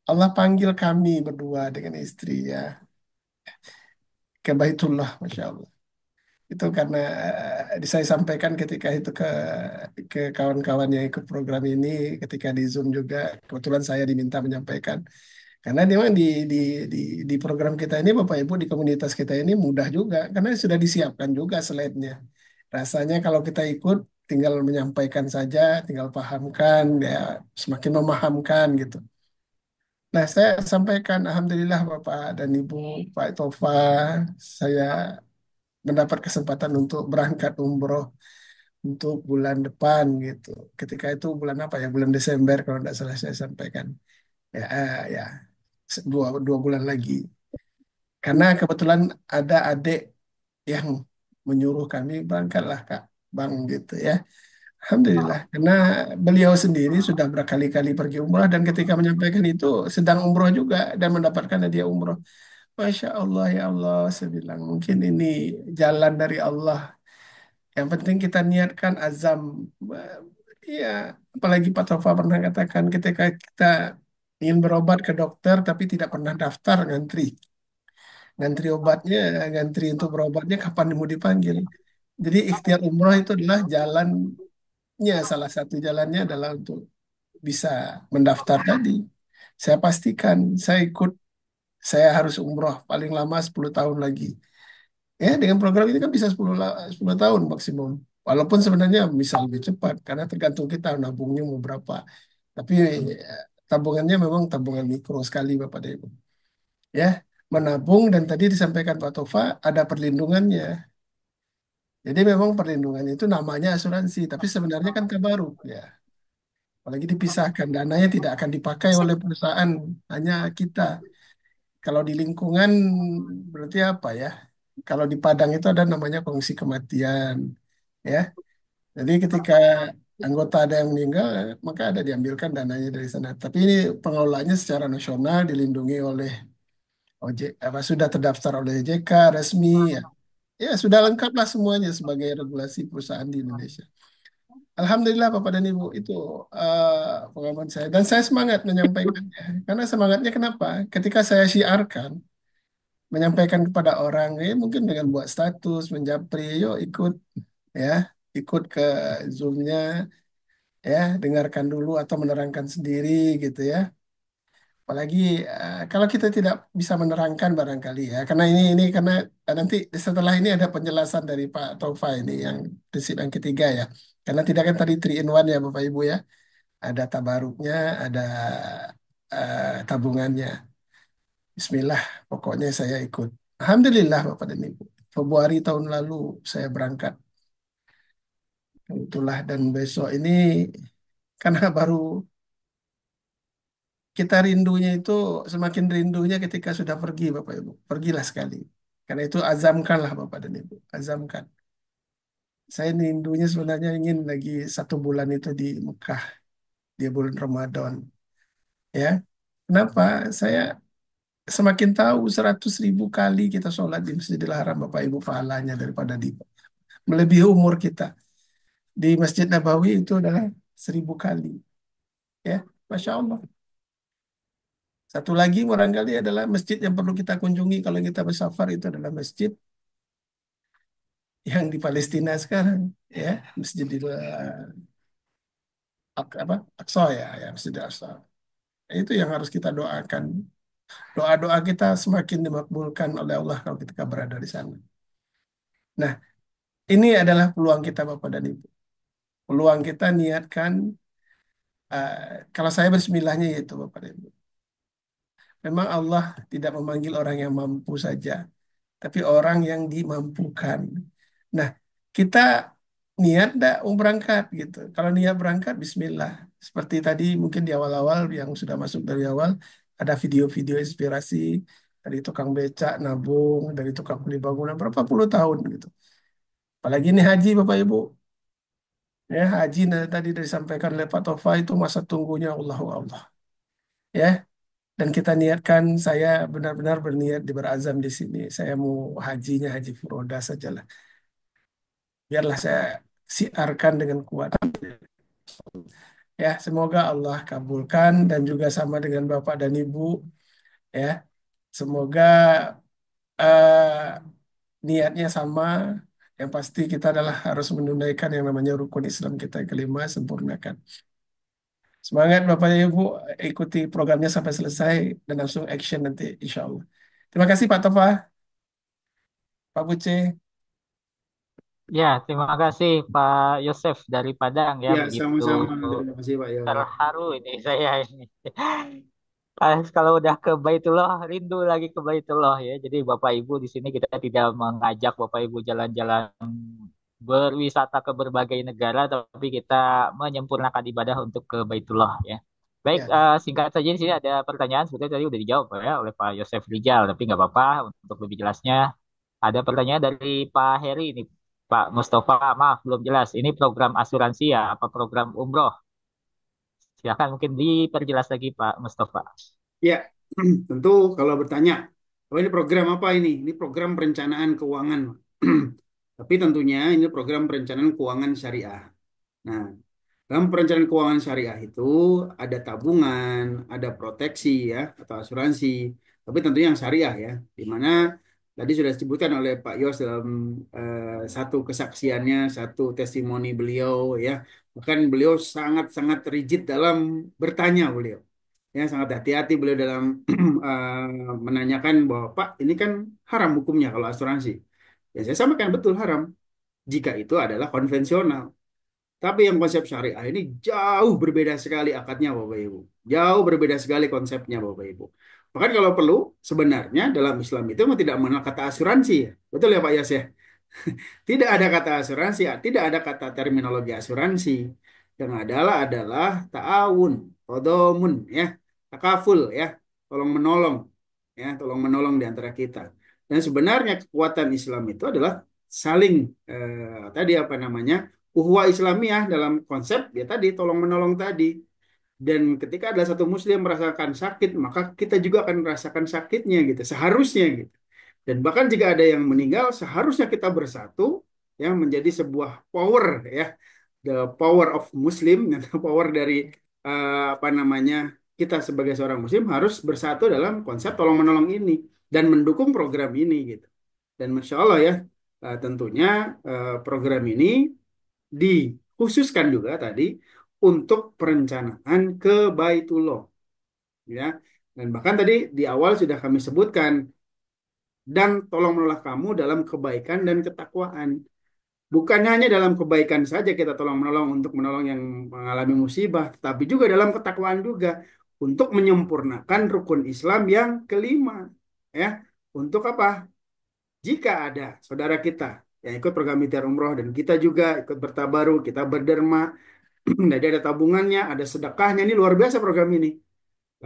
Allah panggil kami berdua dengan istri ya ke Baitullah, Masya Allah. Itu karena saya sampaikan ketika itu ke kawan-kawan yang ikut program ini, ketika di Zoom juga, kebetulan saya diminta menyampaikan. Karena memang di, di program kita ini, Bapak Ibu, di komunitas kita ini mudah juga, karena sudah disiapkan juga slide-nya. Rasanya kalau kita ikut, tinggal menyampaikan saja, tinggal pahamkan, ya semakin memahamkan gitu. Nah, saya sampaikan, Alhamdulillah Bapak dan Ibu, Pak Tova, saya mendapat kesempatan untuk berangkat umroh untuk bulan depan gitu. Ketika itu bulan apa ya? Bulan Desember kalau tidak salah saya sampaikan. Ya, ya, 2 bulan lagi. Karena kebetulan ada adik yang menyuruh kami berangkatlah Kak, Bang gitu ya. Alhamdulillah, karena beliau sendiri sudah berkali-kali pergi umrah dan ketika menyampaikan itu sedang umroh juga dan mendapatkan hadiah umroh. Masya Allah ya Allah, saya bilang mungkin ini jalan dari Allah. Yang penting kita niatkan azam. Iya, apalagi Pak Tova pernah katakan ketika kita ingin berobat ke dokter tapi tidak pernah daftar ngantri. Ngantri obatnya, ngantri untuk berobatnya kapan mau dipanggil. Jadi ikhtiar umroh itu adalah jalannya, salah satu jalannya adalah untuk bisa mendaftar tadi. Saya pastikan saya ikut, saya harus umroh paling lama 10 tahun lagi. Ya, dengan program ini kan bisa 10 tahun maksimum. Walaupun sebenarnya bisa lebih cepat, karena tergantung kita nabungnya mau berapa. Tapi tabungannya memang tabungan mikro sekali, Bapak dan Ibu. Ya, menabung dan tadi disampaikan Pak Tova, ada perlindungannya. Jadi memang perlindungan itu namanya asuransi, tapi sebenarnya kan tabaruk ya. Apalagi dipisahkan, dananya tidak akan dipakai oleh perusahaan, hanya kita. Kalau di lingkungan berarti apa ya? Kalau di Padang itu ada namanya kongsi kematian, ya. Jadi ketika anggota ada yang meninggal, maka ada diambilkan dananya dari sana. Tapi ini pengelolaannya secara nasional dilindungi oleh apa sudah terdaftar oleh OJK resmi, ya. Ya sudah lengkap lah semuanya sebagai regulasi perusahaan di Indonesia. Alhamdulillah Bapak dan Ibu itu pengalaman saya dan saya semangat menyampaikannya. Karena semangatnya kenapa? Ketika saya syiarkan menyampaikan kepada orang, mungkin dengan buat status, menjapri, yuk ikut ya, ikut ke Zoom-nya ya, dengarkan dulu atau menerangkan sendiri gitu ya. Apalagi kalau kita tidak bisa menerangkan barangkali ya, karena ini karena nanti setelah ini ada penjelasan dari Pak Taufa ini yang prinsip yang ketiga ya. Karena tidak kan tadi 3 in 1 ya Bapak Ibu ya. Ada tabaruknya, ada tabungannya. Bismillah, pokoknya saya ikut. Alhamdulillah Bapak dan Ibu. Februari tahun lalu saya berangkat. Itulah dan besok ini karena baru kita rindunya itu semakin rindunya ketika sudah pergi Bapak Ibu. Pergilah sekali. Karena itu azamkanlah Bapak dan Ibu. Azamkan. Saya rindunya sebenarnya ingin lagi 1 bulan itu di Mekah. Di bulan Ramadan. Ya. Kenapa? Saya semakin tahu 100.000 kali kita sholat di Masjidil Haram Bapak Ibu pahalanya daripada di melebihi umur kita. Di Masjid Nabawi itu adalah 1.000 kali. Ya. Masya Allah. Satu lagi barangkali adalah masjid yang perlu kita kunjungi kalau kita bersafar itu adalah masjid yang di Palestina sekarang, ya, Masjidil apa Aqsa ya, Masjidil Aqsa. Itu yang harus kita doakan. Doa-doa kita semakin dimakbulkan oleh Allah kalau kita berada di sana. Nah, ini adalah peluang kita Bapak dan Ibu. Peluang kita niatkan Eh, Kalau saya bismillahnya yaitu Bapak dan Ibu. Memang Allah tidak memanggil orang yang mampu saja, tapi orang yang dimampukan. Nah, kita niat ndak mau berangkat gitu. Kalau niat berangkat, Bismillah. Seperti tadi mungkin di awal-awal yang sudah masuk dari awal, ada video-video inspirasi dari tukang becak, nabung, dari tukang beli bangunan berapa puluh tahun gitu. Apalagi ini haji Bapak Ibu. Ya, haji tadi disampaikan oleh Pak Tova itu masa tunggunya Allahu Allah. Ya, dan kita niatkan saya benar-benar berniat di berazam di sini. Saya mau hajinya haji furoda sajalah. Biarlah saya siarkan dengan kuat. Ya, semoga Allah kabulkan dan juga sama dengan Bapak dan Ibu ya. Semoga eh, niatnya sama. Yang pasti kita adalah harus menunaikan yang namanya rukun Islam kita yang kelima, sempurnakan. Semangat Bapak Ibu, ikuti programnya sampai selesai dan langsung action nanti insya Allah. Terima kasih Pak Tova, Pak Buce. Ya, terima kasih Pak Yosef dari Padang ya, Ya, begitu sama-sama. Terima kasih Pak Yos. terharu ini saya ini. Kalau udah ke Baitullah, rindu lagi ke Baitullah ya. Jadi Bapak Ibu di sini kita tidak mengajak Bapak Ibu jalan-jalan berwisata ke berbagai negara, tapi kita menyempurnakan ibadah untuk ke Baitullah ya. Baik, Ya, singkat saja di sini ada pertanyaan sebetulnya tadi udah dijawab ya oleh Pak Yosef Rijal, tapi nggak apa-apa untuk lebih jelasnya. Ada pertanyaan dari Pak Heri ini, Pak Mustafa, maaf belum jelas. Ini program asuransi ya, apa program umroh? Silakan mungkin diperjelas lagi Pak Mustafa. ya, tentu kalau bertanya, oh ini program apa ini? Ini program perencanaan keuangan. Tapi tentunya ini program perencanaan keuangan syariah. Nah, dalam perencanaan keuangan syariah itu ada tabungan, ada proteksi ya atau asuransi, tapi tentunya yang syariah ya, di mana tadi sudah disebutkan oleh Pak Yos dalam satu kesaksiannya, satu testimoni beliau ya, bahkan beliau sangat-sangat rigid dalam bertanya beliau, ya sangat hati-hati beliau dalam menanyakan bahwa Pak ini kan haram hukumnya kalau asuransi. Ya saya sampaikan betul haram jika itu adalah konvensional. Tapi yang konsep syariah ini jauh berbeda sekali akadnya Bapak Ibu. Jauh berbeda sekali konsepnya Bapak Ibu. Bahkan kalau perlu sebenarnya dalam Islam itu memang tidak mengenal kata asuransi ya. Betul ya Pak Yas ya? Tidak ada kata asuransi, tidak ada kata terminologi asuransi. Yang adalah ta'awun, todomun ya, takaful ya, tolong menolong ya, tolong menolong di antara kita. Dan sebenarnya kekuatan Islam itu adalah saling tadi apa namanya? Uhwah Islamiyah dalam konsep ya tadi tolong menolong tadi. Dan ketika ada satu muslim merasakan sakit, maka kita juga akan merasakan sakitnya gitu, seharusnya gitu. Dan bahkan jika ada yang meninggal, seharusnya kita bersatu ya menjadi sebuah power ya, the power of Muslim, atau power dari apa namanya kita sebagai seorang Muslim harus bersatu dalam konsep tolong menolong ini dan mendukung program ini gitu. Dan masya Allah ya, tentunya program ini dikhususkan juga tadi untuk perencanaan ke Baitullah ya. Dan bahkan tadi di awal sudah kami sebutkan dan tolong menolong kamu dalam kebaikan dan ketakwaan. Bukan hanya dalam kebaikan saja kita tolong menolong untuk menolong yang mengalami musibah, tetapi juga dalam ketakwaan juga untuk menyempurnakan rukun Islam yang kelima. Ya, untuk apa? Jika ada saudara kita yang ikut program Ikhtiar Umroh dan kita juga ikut bertabaruk, kita berderma, jadi ada tabungannya, ada sedekahnya, ini luar biasa program ini.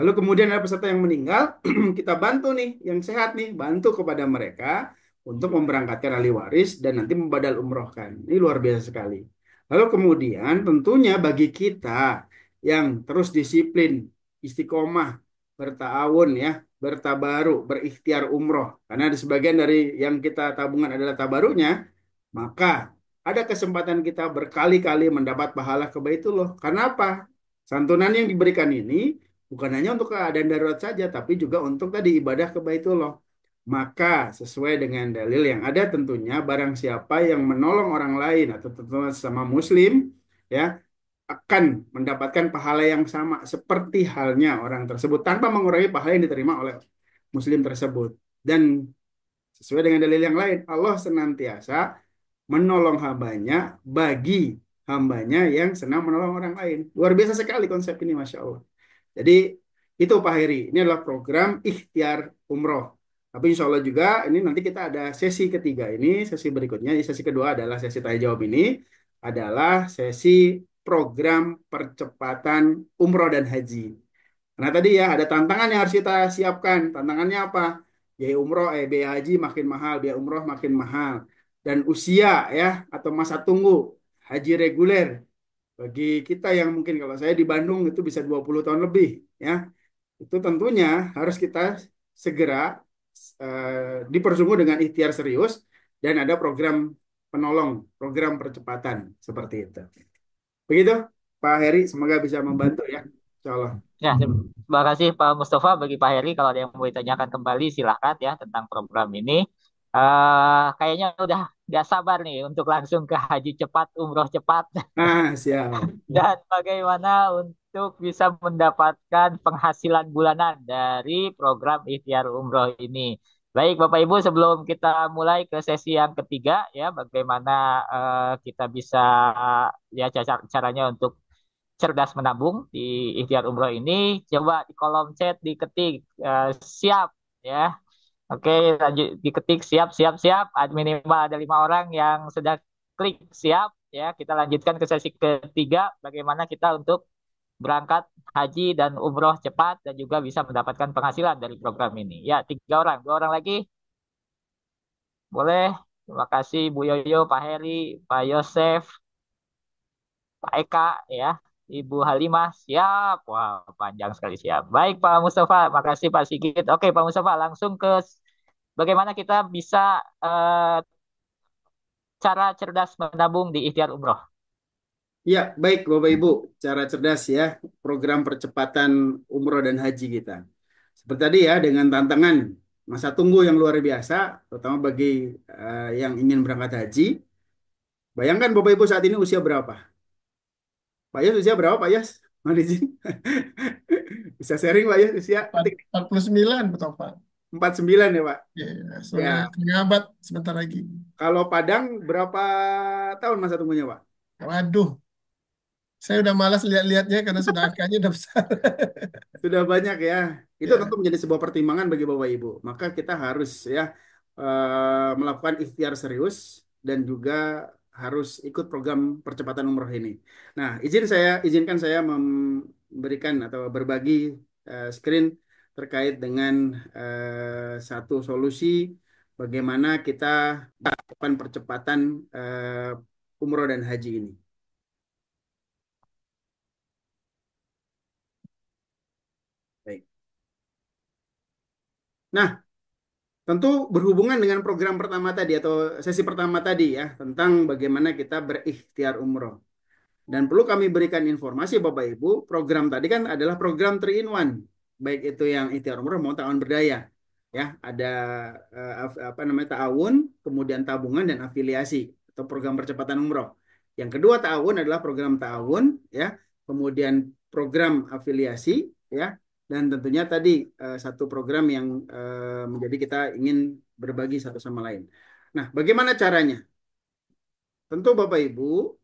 Lalu kemudian ada peserta yang meninggal, kita bantu nih, yang sehat nih, bantu kepada mereka untuk memberangkatkan ahli waris dan nanti membadal umrohkan. Ini luar biasa sekali. Lalu kemudian tentunya bagi kita yang terus disiplin, istiqomah, bertahun ya, bertabaruk, berikhtiar umroh. Karena ada sebagian dari yang kita tabungan adalah tabaruknya, maka ada kesempatan kita berkali-kali mendapat pahala ke Baitullah. Karena apa? Santunan yang diberikan ini bukan hanya untuk keadaan darurat saja, tapi juga untuk tadi ibadah ke Baitullah. Maka sesuai dengan dalil yang ada tentunya barang siapa yang menolong orang lain atau tentunya sama muslim ya akan mendapatkan pahala yang sama seperti halnya orang tersebut tanpa mengurangi pahala yang diterima oleh muslim tersebut. Dan sesuai dengan dalil yang lain, Allah senantiasa menolong hambanya bagi hambanya yang senang menolong orang lain. Luar biasa sekali konsep ini, Masya Allah. Jadi itu Pak Heri, ini adalah program ikhtiar umroh. Tapi insya Allah juga ini nanti kita ada sesi ketiga ini, sesi berikutnya, sesi kedua adalah sesi tanya jawab ini, adalah sesi program percepatan umroh dan haji. Nah tadi ya ada tantangan yang harus kita siapkan. Tantangannya apa? Biaya umroh, biaya haji makin mahal, biaya umroh makin mahal. Dan usia ya atau masa tunggu haji reguler bagi kita yang mungkin kalau saya di Bandung itu bisa 20 tahun lebih ya. Itu tentunya harus kita segera dipersungguh dengan ikhtiar serius dan ada program penolong, program percepatan seperti itu. Begitu Pak Heri, semoga bisa membantu ya. Insya Allah. Ya, terima kasih Pak Mustafa. Bagi Pak Heri, kalau ada yang mau ditanyakan kembali, silahkan ya tentang program ini. Kayaknya udah gak sabar nih untuk langsung ke haji cepat, umroh cepat. Siap. Dan bagaimana untuk bisa mendapatkan penghasilan bulanan dari program ikhtiar umroh ini. Baik Bapak Ibu, sebelum kita mulai ke sesi yang ketiga ya, bagaimana kita bisa ya caranya untuk cerdas menabung di ikhtiar umroh ini, coba di kolom chat diketik siap ya. Oke, lanjut diketik siap siap siap. Minimal ada 5 orang yang sudah klik siap ya. Kita lanjutkan ke sesi ketiga, bagaimana kita untuk berangkat haji dan umroh cepat dan juga bisa mendapatkan penghasilan dari program ini. Ya, 3 orang, 2 orang lagi boleh. Terima kasih Bu Yoyo, Pak Heri, Pak Yosef, Pak Eka ya. Ibu Halimah siap. Wah, panjang sekali siap. Baik Pak Mustafa, makasih Pak Sigit. Oke Pak Mustafa, langsung ke bagaimana kita bisa cara cerdas menabung di ikhtiar umroh. Ya, baik Bapak Ibu, cara cerdas ya, program percepatan umroh dan haji kita. Seperti tadi ya, dengan tantangan masa tunggu yang luar biasa, terutama bagi yang ingin berangkat haji. Bayangkan Bapak Ibu saat ini usia berapa? Pak Yas usia berapa Pak Yas? Mohon izin. Bisa sharing Pak Yas usia? Ketik 49 betul Pak. 49 ya Pak? Ya, Ya, setengah abad sebentar lagi. kalau Padang berapa tahun masa tunggunya Pak? Waduh, saya udah malas lihat-lihatnya karena sudah angkanya udah besar. Sudah banyak ya. Itu tentu Ya, menjadi sebuah pertimbangan bagi Bapak Ibu. Maka kita harus ya melakukan ikhtiar serius dan juga harus ikut program percepatan umroh ini. Nah, izinkan saya memberikan atau berbagi screen terkait dengan satu solusi bagaimana kita melakukan percepatan umroh dan haji ini. Baik. Nah, tentu berhubungan dengan program pertama tadi atau sesi pertama tadi ya tentang bagaimana kita berikhtiar umroh. Dan perlu kami berikan informasi Bapak Ibu, program tadi kan adalah program 3 in 1. Baik itu yang ikhtiar umroh maupun ta'awun berdaya. Ya, ada apa namanya ta'awun, kemudian tabungan dan afiliasi atau program percepatan umroh. Yang kedua ta'awun adalah program ta'awun ya, kemudian program afiliasi ya, dan tentunya tadi satu program yang menjadi kita ingin berbagi satu sama lain. Nah, bagaimana caranya? Tentu Bapak Ibu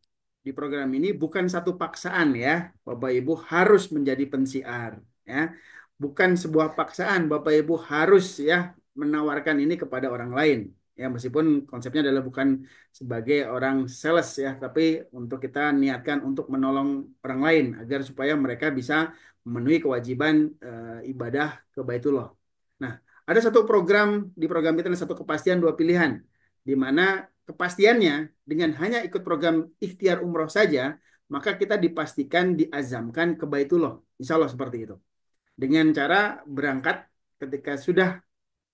di program ini bukan satu paksaan ya. Bapak Ibu harus menjadi pensiar ya. Bukan sebuah paksaan Bapak Ibu harus ya menawarkan ini kepada orang lain. Ya, meskipun konsepnya adalah bukan sebagai orang sales ya, tapi untuk kita niatkan untuk menolong orang lain agar supaya mereka bisa memenuhi kewajiban ibadah ke Baitullah. Nah, ada satu program di program kita ada satu kepastian dua pilihan di mana kepastiannya dengan hanya ikut program ikhtiar umroh saja, maka kita dipastikan diazamkan ke Baitullah. Insya Allah seperti itu. Dengan cara berangkat ketika sudah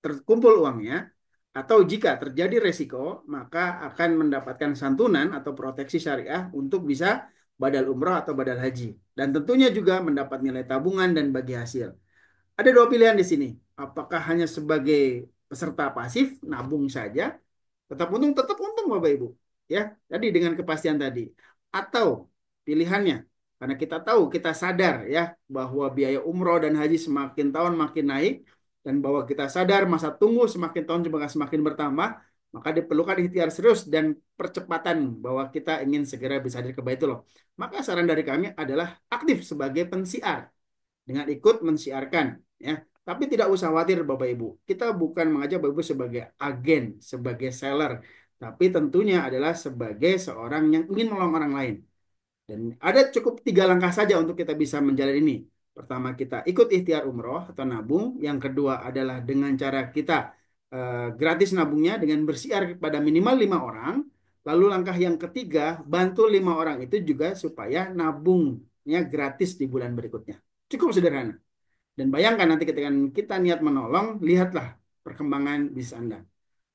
terkumpul uangnya, atau jika terjadi resiko, maka akan mendapatkan santunan atau proteksi syariah untuk bisa badal umroh atau badal haji. Dan tentunya juga mendapat nilai tabungan dan bagi hasil. Ada dua pilihan di sini. Apakah hanya sebagai peserta pasif, nabung saja, tetap untung Bapak Ibu. Ya, tadi dengan kepastian tadi. Atau pilihannya, karena kita tahu, kita sadar ya bahwa biaya umroh dan haji semakin tahun makin naik dan bahwa kita sadar masa tunggu semakin tahun juga semakin bertambah, Maka diperlukan ikhtiar serius dan percepatan bahwa kita ingin segera bisa hadir ke Baitullah. Maka saran dari kami adalah aktif sebagai pensiar dengan ikut mensiarkan, ya. Tapi tidak usah khawatir Bapak Ibu. Kita bukan mengajak Bapak Ibu sebagai agen, sebagai seller, tapi tentunya adalah sebagai seorang yang ingin menolong orang lain. Dan ada cukup 3 langkah saja untuk kita bisa menjalani ini. Pertama, kita ikut ikhtiar umroh atau nabung. Yang kedua adalah dengan cara kita gratis nabungnya dengan bersiar kepada minimal 5 orang. Lalu langkah yang ketiga, bantu 5 orang itu juga supaya nabungnya gratis di bulan berikutnya. Cukup sederhana. Dan bayangkan nanti ketika kita niat menolong, lihatlah perkembangan bisnis Anda.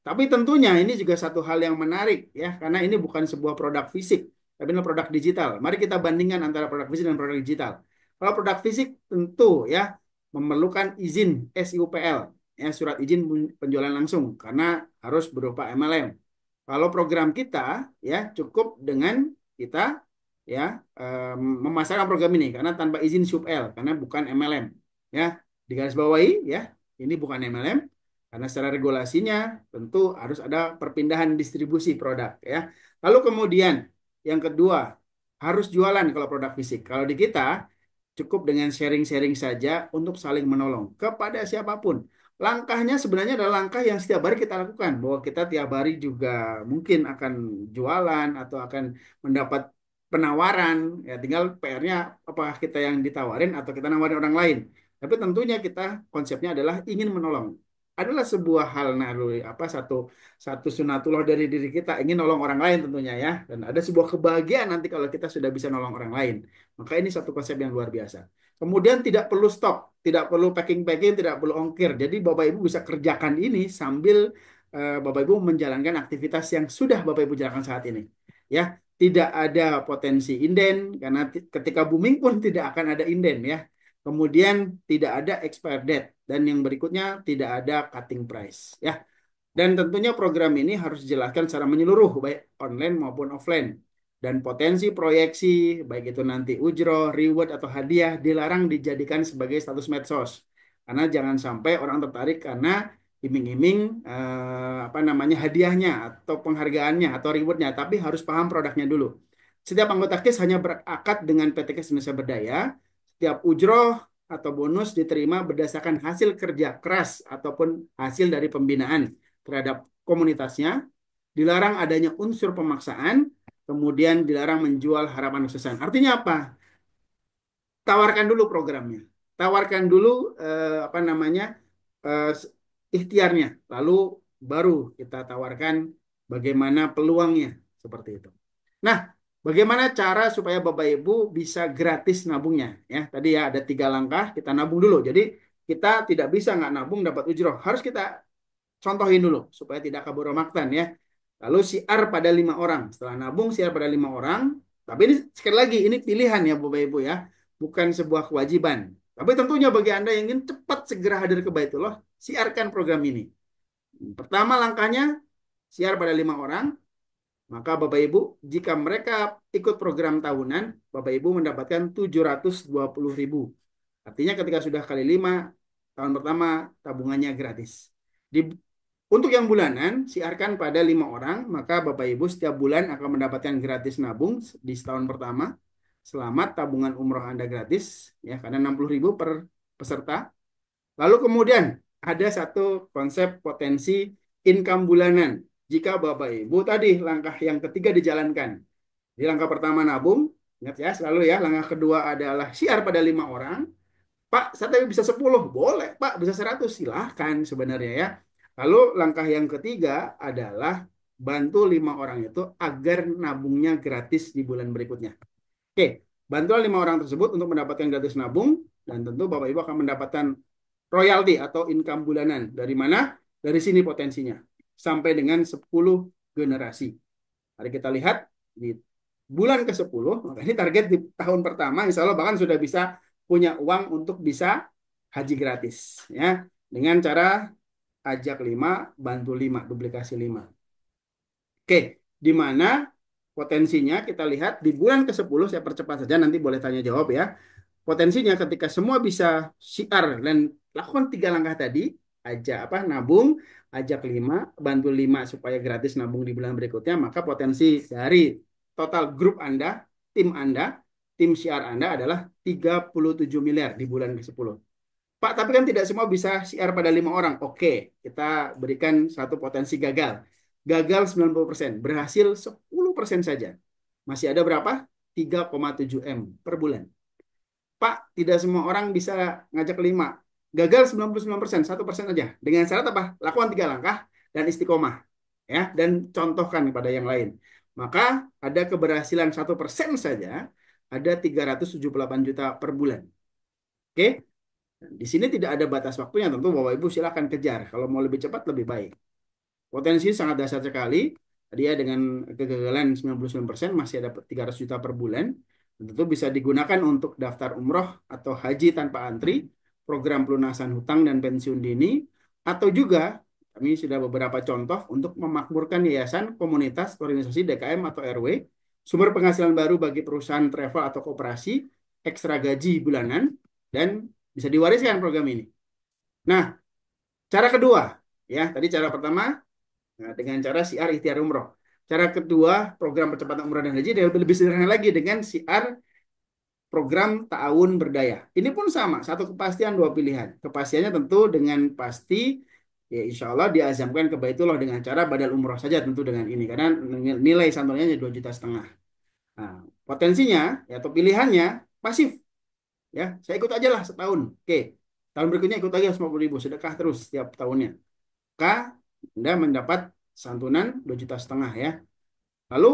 Tapi tentunya ini juga satu hal yang menarik ya, karena ini bukan sebuah produk fisik, tapi adalah produk digital. Mari kita bandingkan antara produk fisik dan produk digital. Kalau produk fisik tentu ya memerlukan izin SIUPL, ya surat izin penjualan langsung, karena harus berupa MLM. Kalau program kita ya cukup dengan kita ya memasarkan program ini karena tanpa izin SUPL, karena bukan MLM. Ya, digarisbawahi ya, ini bukan MLM. Karena secara regulasinya tentu harus ada perpindahan distribusi produk ya. Lalu kemudian yang kedua harus jualan kalau produk fisik. Kalau di kita cukup dengan sharing-sharing saja untuk saling menolong kepada siapapun. Langkahnya sebenarnya adalah langkah yang setiap hari kita lakukan. Bahwa kita tiap hari juga mungkin akan jualan atau akan mendapat penawaran. Ya tinggal PR-nya apakah kita yang ditawarin atau kita nawarin orang lain. Tapi tentunya kita konsepnya adalah ingin menolong, adalah sebuah hal naluri satu sunatullah dari diri kita ingin nolong orang lain tentunya ya, dan ada sebuah kebahagiaan nanti kalau kita sudah bisa nolong orang lain. Maka ini satu konsep yang luar biasa. Kemudian tidak perlu stok, tidak perlu packing, tidak perlu ongkir. Jadi Bapak Ibu bisa kerjakan ini sambil Bapak Ibu menjalankan aktivitas yang sudah Bapak Ibu jalankan saat ini ya. Tidak ada potensi inden karena ketika booming pun tidak akan ada inden ya. Kemudian tidak ada expire date dan yang berikutnya tidak ada cutting price ya. Dan tentunya program ini harus dijelaskan secara menyeluruh baik online maupun offline. Dan potensi proyeksi baik itu nanti ujroh, reward atau hadiah dilarang dijadikan sebagai status medsos. Karena jangan sampai orang tertarik karena iming-iming hadiahnya atau penghargaannya atau rewardnya, tapi harus paham produknya dulu. Setiap anggota KIS hanya berakad dengan PT KIS Indonesia Berdaya. Setiap ujroh atau bonus diterima berdasarkan hasil kerja keras ataupun hasil dari pembinaan terhadap komunitasnya. Dilarang adanya unsur pemaksaan, kemudian dilarang menjual harapan kesuksesan. Artinya apa? Tawarkan dulu programnya, tawarkan dulu eh, ikhtiarnya, lalu baru kita tawarkan bagaimana peluangnya seperti itu. Nah, bagaimana cara supaya Bapak Ibu bisa gratis nabungnya? Ya, tadi ya ada 3 langkah, kita nabung dulu. Jadi kita tidak bisa nggak nabung dapat ujroh. Harus kita contohin dulu supaya tidak kabur maktan ya. Lalu siar pada 5 orang. Setelah nabung siar pada 5 orang. Tapi ini sekali lagi ini pilihan ya Bapak Ibu ya, bukan sebuah kewajiban. Tapi tentunya bagi Anda yang ingin cepat segera hadir ke Baitullah, siarkan program ini. Pertama langkahnya siar pada 5 orang. Maka Bapak Ibu, jika mereka ikut program tahunan, Bapak Ibu mendapatkan 720.000. Artinya ketika sudah kali 5, tahun pertama tabungannya gratis. Untuk yang bulanan, siarkan pada 5 orang, maka Bapak Ibu setiap bulan akan mendapatkan gratis nabung di setahun pertama. Selamat tabungan umroh Anda gratis, ya karena 60.000 per peserta. Lalu kemudian ada satu konsep potensi income bulanan. Jika Bapak Ibu tadi langkah yang ketiga dijalankan. Di langkah pertama nabung, ingat ya selalu ya, langkah kedua adalah siar pada 5 orang. Pak, saya tapi bisa 10, boleh Pak, bisa 100, silahkan sebenarnya ya. Lalu langkah yang ketiga adalah bantu 5 orang itu agar nabungnya gratis di bulan berikutnya. Oke, bantuan 5 orang tersebut untuk mendapatkan gratis nabung, dan tentu Bapak Ibu akan mendapatkan royalti atau income bulanan. Dari mana? Dari sini potensinya. Sampai dengan 10 generasi. Mari kita lihat di bulan ke-10, maka ini target di tahun pertama, insya Allah bahkan sudah bisa punya uang untuk bisa haji gratis. Ya, dengan cara ajak 5, bantu 5, duplikasi 5. Oke, di mana potensinya kita lihat di bulan ke-10, saya percepat saja nanti boleh tanya jawab ya. Potensinya ketika semua bisa siar dan lakukan 3 langkah tadi, ajak apa nabung, ajak 5, bantu 5 supaya gratis nabung di bulan berikutnya, maka potensi dari total grup Anda, tim Anda, tim syiar Anda adalah 37 miliar di bulan ke-10. Pak, tapi kan tidak semua bisa syiar pada 5 orang. Oke, kita berikan satu potensi gagal. Gagal 90%, berhasil 10% saja. Masih ada berapa? 3,7 M per bulan. Pak, tidak semua orang bisa ngajak 5. Gagal 99%, 1% aja. Dengan syarat apa? Lakukan 3 langkah dan istiqomah. Ya, dan contohkan kepada yang lain. Maka ada keberhasilan 1% saja, ada 378 juta per bulan. Oke? Di sini tidak ada batas waktunya, tentu Bapak Ibu silakan kejar. Kalau mau lebih cepat lebih baik. Potensi sangat dasar sekali. Dia dengan kegagalan 99% masih ada 300 juta per bulan. Tentu bisa digunakan untuk daftar umroh atau haji tanpa antri, program pelunasan hutang dan pensiun dini, atau juga kami sudah beberapa contoh untuk memakmurkan yayasan, komunitas, organisasi DKM atau RW, sumber penghasilan baru bagi perusahaan travel atau koperasi, ekstra gaji bulanan, dan bisa diwariskan program ini. Nah, cara kedua, ya tadi cara pertama dengan cara siar ikhtiar umroh. Cara kedua, program percepatan umrah dan haji lebih sederhana lagi dengan siar program ta'awun berdaya. Ini pun sama, satu kepastian dua pilihan. Kepastiannya tentu dengan pasti, ya insya Allah diazamkan ke Baitullah dengan cara badal umroh saja tentu dengan ini. Karena nilai santunannya 2,5 juta. Nah, potensinya ya, atau pilihannya pasif. Ya, saya ikut aja lah setahun. Oke, tahun berikutnya ikut lagi 50.000, sedekah terus setiap tahunnya. Maka Anda mendapat santunan 2,5 juta ya. Lalu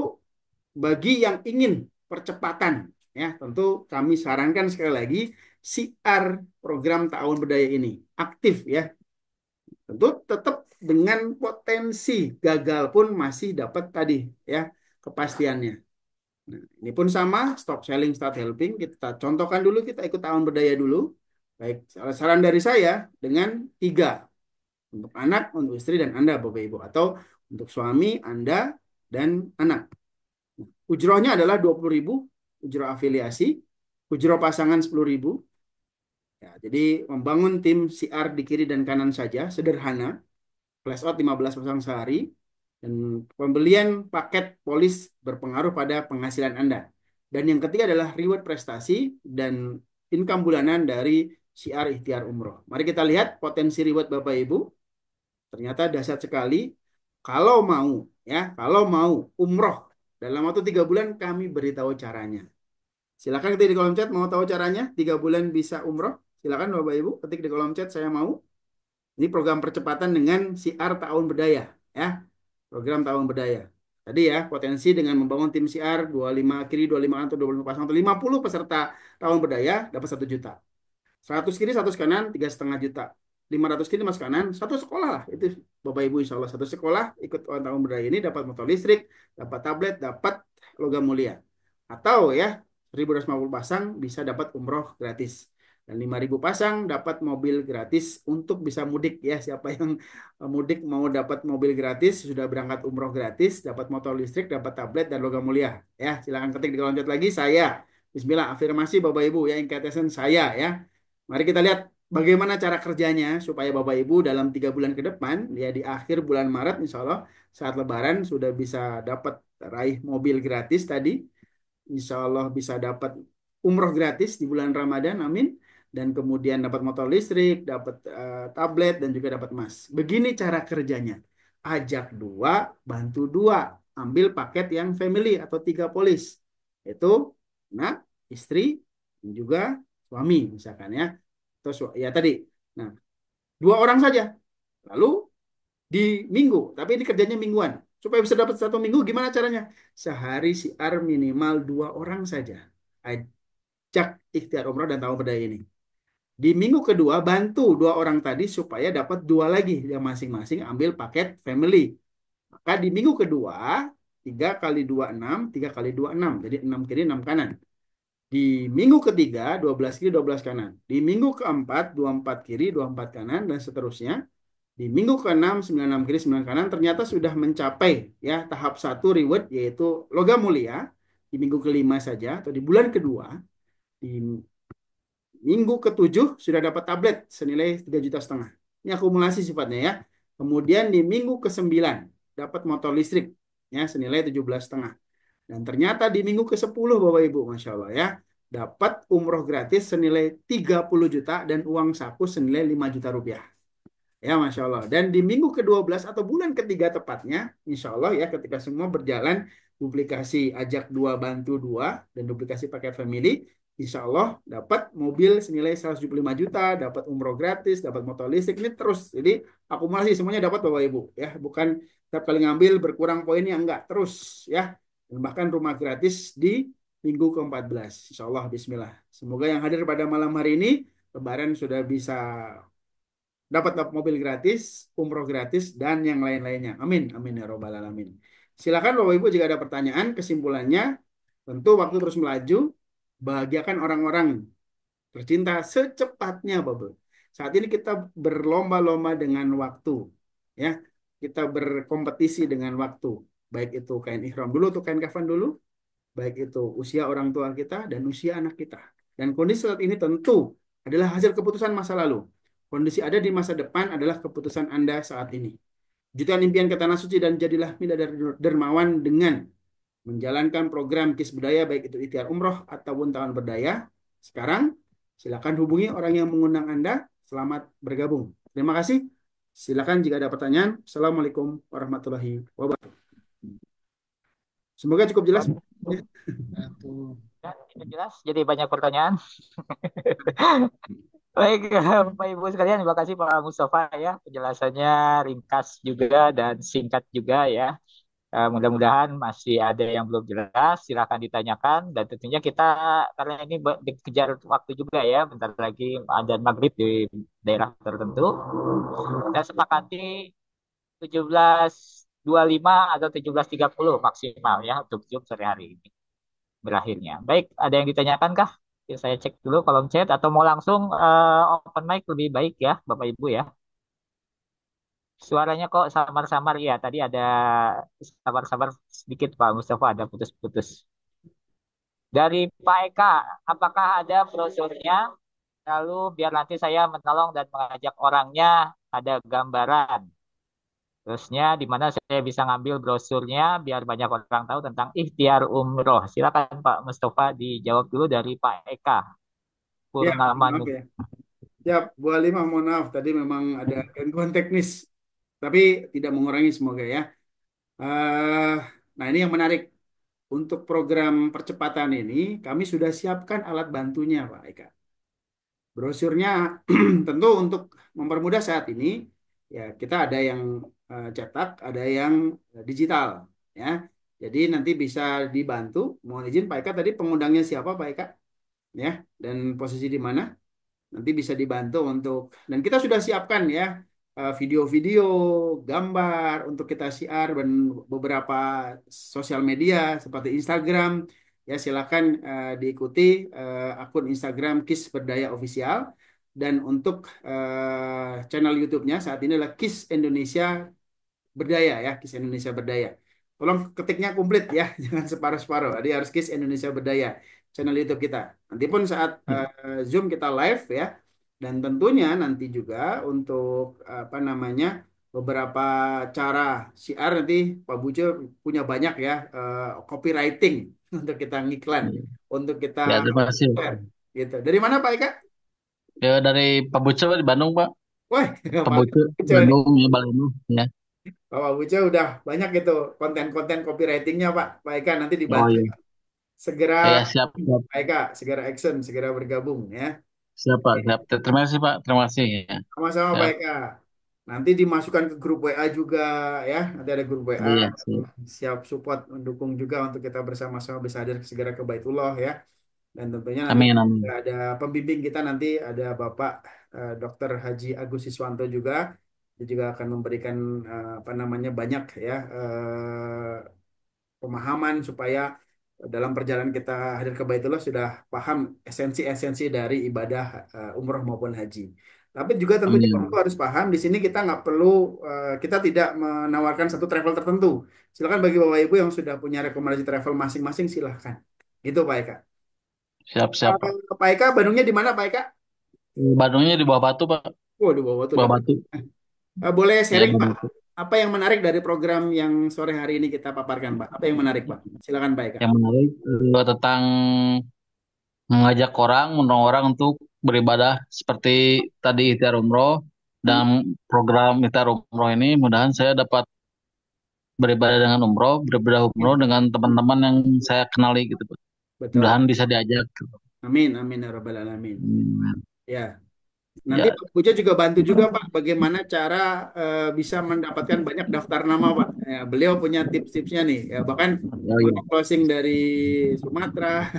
bagi yang ingin percepatan, ya tentu kami sarankan sekali lagi siar program tahun berdaya ini aktif ya. Tentu tetap dengan potensi gagal pun masih dapat tadi ya kepastiannya. Nah, ini pun sama, stop selling, start helping. Kita contohkan dulu, kita ikut tahun berdaya dulu. Baik, saran dari saya dengan 3. Untuk anak, untuk istri, dan Anda, Bapak Ibu. Atau untuk suami, Anda, dan anak. Ujrohnya adalah 20.000, ujroh afiliasi. Ujroh pasangan 10.000. Ya, jadi membangun tim CR di kiri dan kanan saja, sederhana. Flash out 15 pasang sehari. Dan pembelian paket polis berpengaruh pada penghasilan Anda. Dan yang ketiga adalah reward prestasi dan income bulanan dari syiar ikhtiar umroh. Mari kita lihat potensi reward Bapak Ibu. Ternyata dahsyat sekali. Kalau mau umroh dalam waktu 3 bulan, kami beritahu caranya. Silakan ketik di kolom chat mau tahu caranya 3 bulan bisa umroh. Silakan Bapak Ibu ketik di kolom chat saya mau. Ini program percepatan dengan syiar tahun berdaya ya. Program tahun berdaya. Tadi ya, potensi dengan membangun tim CR 25 kiri, 25 kanan, atau 25 pasang, atau 50 peserta tahun berdaya dapat 1 juta. 100 kiri, 100 kanan, 3,5 juta. 500 kiri mas kanan, satu sekolah lah. Itu Bapak Ibu insya Allah satu sekolah ikut tahun berdaya ini dapat motor listrik, dapat tablet, dapat logam mulia. Atau ya, 1.250 pasang bisa dapat umroh gratis. Dan 5.000 pasang dapat mobil gratis untuk bisa mudik ya. Siapa yang mudik mau dapat mobil gratis, sudah berangkat umroh gratis, dapat motor listrik, dapat tablet dan logam mulia. Ya, silakan ketik di kolom chat lagi saya. Bismillah, afirmasi Bapak Ibu ya, invitation saya ya. Mari kita lihat bagaimana cara kerjanya supaya Bapak Ibu dalam 3 bulan ke depan, ya di akhir bulan Maret insya Allah saat Lebaran sudah bisa dapat raih mobil gratis tadi. Insya Allah bisa dapat umroh gratis di bulan Ramadan, amin. Dan kemudian dapat motor listrik, dapat tablet, dan juga dapat emas. Begini cara kerjanya. Ajak 2, bantu 2. Ambil paket yang family atau 3 polis. Itu anak, istri, dan juga suami misalkan ya. Atau ya tadi. Nah, 2 orang saja. Lalu di minggu, tapi ini kerjanya mingguan. Supaya bisa dapat 1 minggu, gimana caranya? Sehari siar minimal 2 orang saja. Ajak ikhtiar umrah dan tahun berdaya ini. Di minggu kedua, bantu 2 orang tadi supaya dapat 2 lagi. Yang masing-masing ambil paket family. Maka di minggu kedua, 3 kali 2, 6. 3 kali 2, 6. Jadi 6 kiri, 6 kanan. Di minggu ketiga, 12 kiri, 12 kanan. Di minggu keempat, 24 kiri, 24 kanan, dan seterusnya. Di minggu ke-6, 96 kiri, 9 kanan, ternyata sudah mencapai ya tahap 1 reward, yaitu logam mulia. Di minggu ke-5 saja, atau di bulan kedua. Di minggu ke-7 sudah dapat tablet senilai 3,5 juta. Ini akumulasi sifatnya ya. Kemudian di minggu ke-9 dapat motor listrik ya senilai 17,5. Dan ternyata di minggu ke-10 Bapak Ibu, Masya Allah ya, dapat umroh gratis senilai 30 juta dan uang saku senilai 5 juta rupiah. Ya, Masya Allah. Dan di minggu ke-12 atau bulan ketiga tepatnya, Insya Allah ya, ketika semua berjalan, duplikasi ajak dua, bantu dua, dan duplikasi pakai family, Insya Allah dapat mobil senilai 175 juta, dapat umroh gratis, dapat motor listrik, ini terus. Jadi akumulasi semuanya dapat Bapak Ibu. Ya, bukan setiap kali ngambil berkurang poinnya, enggak. Terus ya. Dan bahkan rumah gratis di minggu ke-14. Insya Allah, Bismillah. Semoga yang hadir pada malam hari ini, Lebaran sudah bisa dapat mobil gratis, umroh gratis, dan yang lain-lainnya. Amin, amin ya robbal alamin. Silakan Bapak Ibu jika ada pertanyaan, kesimpulannya, tentu waktu terus melaju, bahagiakan orang-orang tercinta secepatnya Bapak. Saat ini kita berlomba-lomba dengan waktu, ya, kita berkompetisi dengan waktu, baik itu kain ihram dulu atau kain kafan dulu, baik itu usia orang tua kita dan usia anak kita. Dan kondisi saat ini tentu adalah hasil keputusan masa lalu. Kondisi ada di masa depan adalah keputusan Anda saat ini. Jutaan impian ke tanah suci dan jadilah miladari dermawan dengan menjalankan program KIS Budaya baik itu ikhtiar umroh ataupun tahun berdaya. Sekarang silakan hubungi orang yang mengundang Anda. Selamat bergabung. Terima kasih. Silakan jika ada pertanyaan. Assalamualaikum warahmatullahi wabarakatuh. Semoga cukup jelas. Satu. Ya, itu jelas. Jadi banyak pertanyaan. Baik, Bapak Ibu sekalian, terima kasih Pak Mustafa ya. Penjelasannya ringkas juga dan singkat juga ya. Mudah-mudahan masih ada yang belum jelas, silakan ditanyakan. Dan tentunya kita, karena ini dikejar waktu juga ya, bentar lagi adzan maghrib di daerah tertentu. Dan sepakati 17.25 atau 17.30 maksimal ya untuk Zoom sore hari ini berakhirnya. Baik, ada yang ditanyakan kah? Ya, saya cek dulu kolom chat atau mau langsung open mic lebih baik ya, Bapak Ibu ya. Suaranya kok samar-samar ya. Tadi ada samar-samar sedikit Pak Mustafa, ada putus-putus. Dari Pak Eka, apakah ada brosurnya? Lalu biar nanti saya menolong dan mengajak orangnya ada gambaran. Terusnya di mana saya bisa ngambil brosurnya biar banyak orang tahu tentang ikhtiar umroh. Silakan Pak Mustafa dijawab dulu dari Pak Eka Ya, Purnama maaf ya. Ya, Bu Halimah, mohon maaf. Tadi memang ada gangguan teknis. Tapi tidak mengurangi semoga ya. Eh, nah, ini yang menarik. Untuk program percepatan ini, kami sudah siapkan alat bantunya, Pak Eka. Brosurnya tentu untuk mempermudah saat ini, ya kita ada yang cetak, ada yang digital, ya. Jadi nanti bisa dibantu. Mohon izin Pak Eka, tadi pengundangnya siapa, Pak Eka? Ya, dan posisi di mana? Nanti bisa dibantu untuk, dan kita sudah siapkan ya video-video, gambar untuk kita siar dan beberapa sosial media seperti Instagram. Ya silakan diikuti akun Instagram KIS Berdaya Official dan untuk channel YouTube-nya saat ini adalah KIS Indonesia Berdaya ya, KIS Indonesia Berdaya. Tolong ketiknya komplit ya, jangan separuh-separuh. Jadi harus KIS Indonesia Berdaya, channel YouTube kita. Nanti pun saat Zoom kita live ya, dan tentunya nanti juga untuk apa namanya beberapa cara siar nanti Pak Bujo punya banyak ya copywriting untuk kita ngiklan, untuk kita Ya, terima kasih. share, gitu. Dari mana Pak Eka? Ya, dari Pak Buco di Bandung, Pak. Wah, Pak Pak Buco, Bujo nih. Bandung, ya, Balenu. Ya. Pak Bujo udah banyak gitu konten-konten copywritingnya Pak Eka nanti Oh dibantu. iya. Segera Ya, siap, siap, Pak Eka, segera action, segera bergabung ya. siap, Pak. Siap. Terima kasih, Pak. Terima kasih. Ya. Sama-sama Ya. Pak Eka. Nanti dimasukkan ke grup WA juga ya. Nanti ada grup WA Iya, siap. siap support mendukung juga untuk kita bersama-sama bisa hadir segera ke Baitullah ya. Dan tentunya nanti Amin, amin. ada pembimbing kita nanti ada Bapak Dr. Haji Agus Siswanto juga. Dia juga akan memberikan apa namanya banyak ya pemahaman supaya dalam perjalanan kita hadir ke Baitullah sudah paham esensi-esensi dari ibadah umroh maupun haji. Tapi juga tentunya Amin. Bapak harus paham di sini kita nggak perlu kita tidak menawarkan satu travel tertentu. Silakan bagi Bapak Ibu yang sudah punya rekomendasi travel masing-masing silahkan. Gitu Pak Eka. Siap, siap, Pak. Pak Eka, Bandungnya di mana Pak Eka? Bandungnya di Bawah Batu, Pak. Waduh, bawa batu Buah dapat. batu. Boleh Ya, sharing buah Pak, batu. apa yang menarik dari program yang sore hari ini kita paparkan Pak? Apa yang menarik Pak? Silakan Pak Eka. Yang menarik tentang mengajak orang, mendorong orang untuk beribadah seperti tadi ikhtiar umroh Hmm, dan program ikhtiar umroh ini mudahan saya dapat beribadah dengan umroh, beribadah umroh dengan teman-teman yang saya kenali gitu, Pak. betul. Mudahan bisa diajak. Amin, amin ya rabbal alamin. Hmm. Ya, nanti Ya, Pak Puja juga bantu juga Pak bagaimana cara bisa mendapatkan banyak daftar nama Pak. Ya, beliau punya tips-tipsnya nih. Ya, bahkan oh iya, beliau closing dari Sumatera,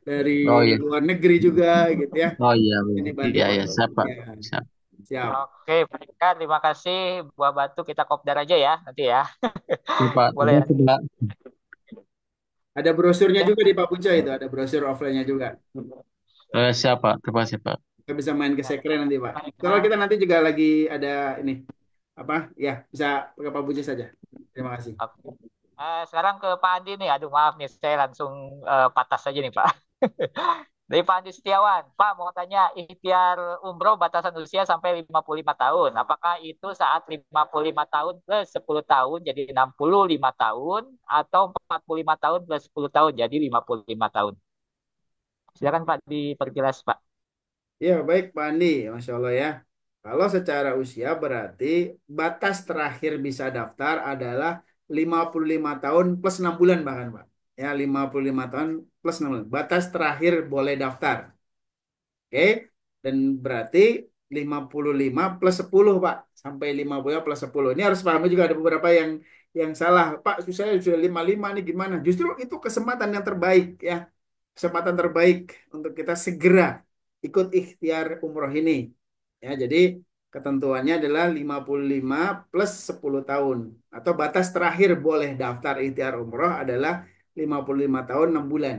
dari oh iya, luar negeri juga gitu ya. oh iya, iya, Ini bantu iya, Pak. iya, siap Pak, Ya, siap. siap. Oke, mereka terima kasih. Buah batu kita kopdar aja ya nanti ya. Siap Pak, Boleh terima ya. kasih Pak. Ada brosurnya Ya. juga di Pak Puja itu, ada brosur offline-nya juga. Siap Pak, terima kasih Pak. Kita bisa main ke Ya. sekre nanti Pak. Kalau Baiklah. kita nanti juga lagi ada ini apa? Ya, bisa ke Pak Puja saja. Terima kasih. Oke. Sekarang ke Pak Andi nih. Aduh maaf nih, saya langsung patah saja nih Pak. Dari Pak Andi Setiawan, Pak mau tanya ikhtiar umroh batasan usia sampai 55 tahun. Apakah itu saat 55 tahun plus 10 tahun jadi 65 tahun atau 45 tahun plus 10 tahun jadi 55 tahun? Silakan Pak diperjelas Pak. Ya, baik Pak Andi, Masya Allah ya. Kalau secara usia berarti batas terakhir bisa daftar adalah 55 tahun plus 6 bulan bahkan Pak. Ya, 55 tahun plus 6 bulan. Batas terakhir boleh daftar. Oke. Dan berarti 55 plus 10 Pak. Sampai 50 plus 10. Ini harus pahami juga ada beberapa yang salah. Pak, saya sudah 55 nih gimana? Justru itu kesempatan yang terbaik ya. Kesempatan terbaik untuk kita segera ikut ikhtiar umroh ini. Ya, jadi ketentuannya adalah 55 plus 10 tahun. Atau batas terakhir boleh daftar ikhtiar umroh adalah 55 tahun 6 bulan.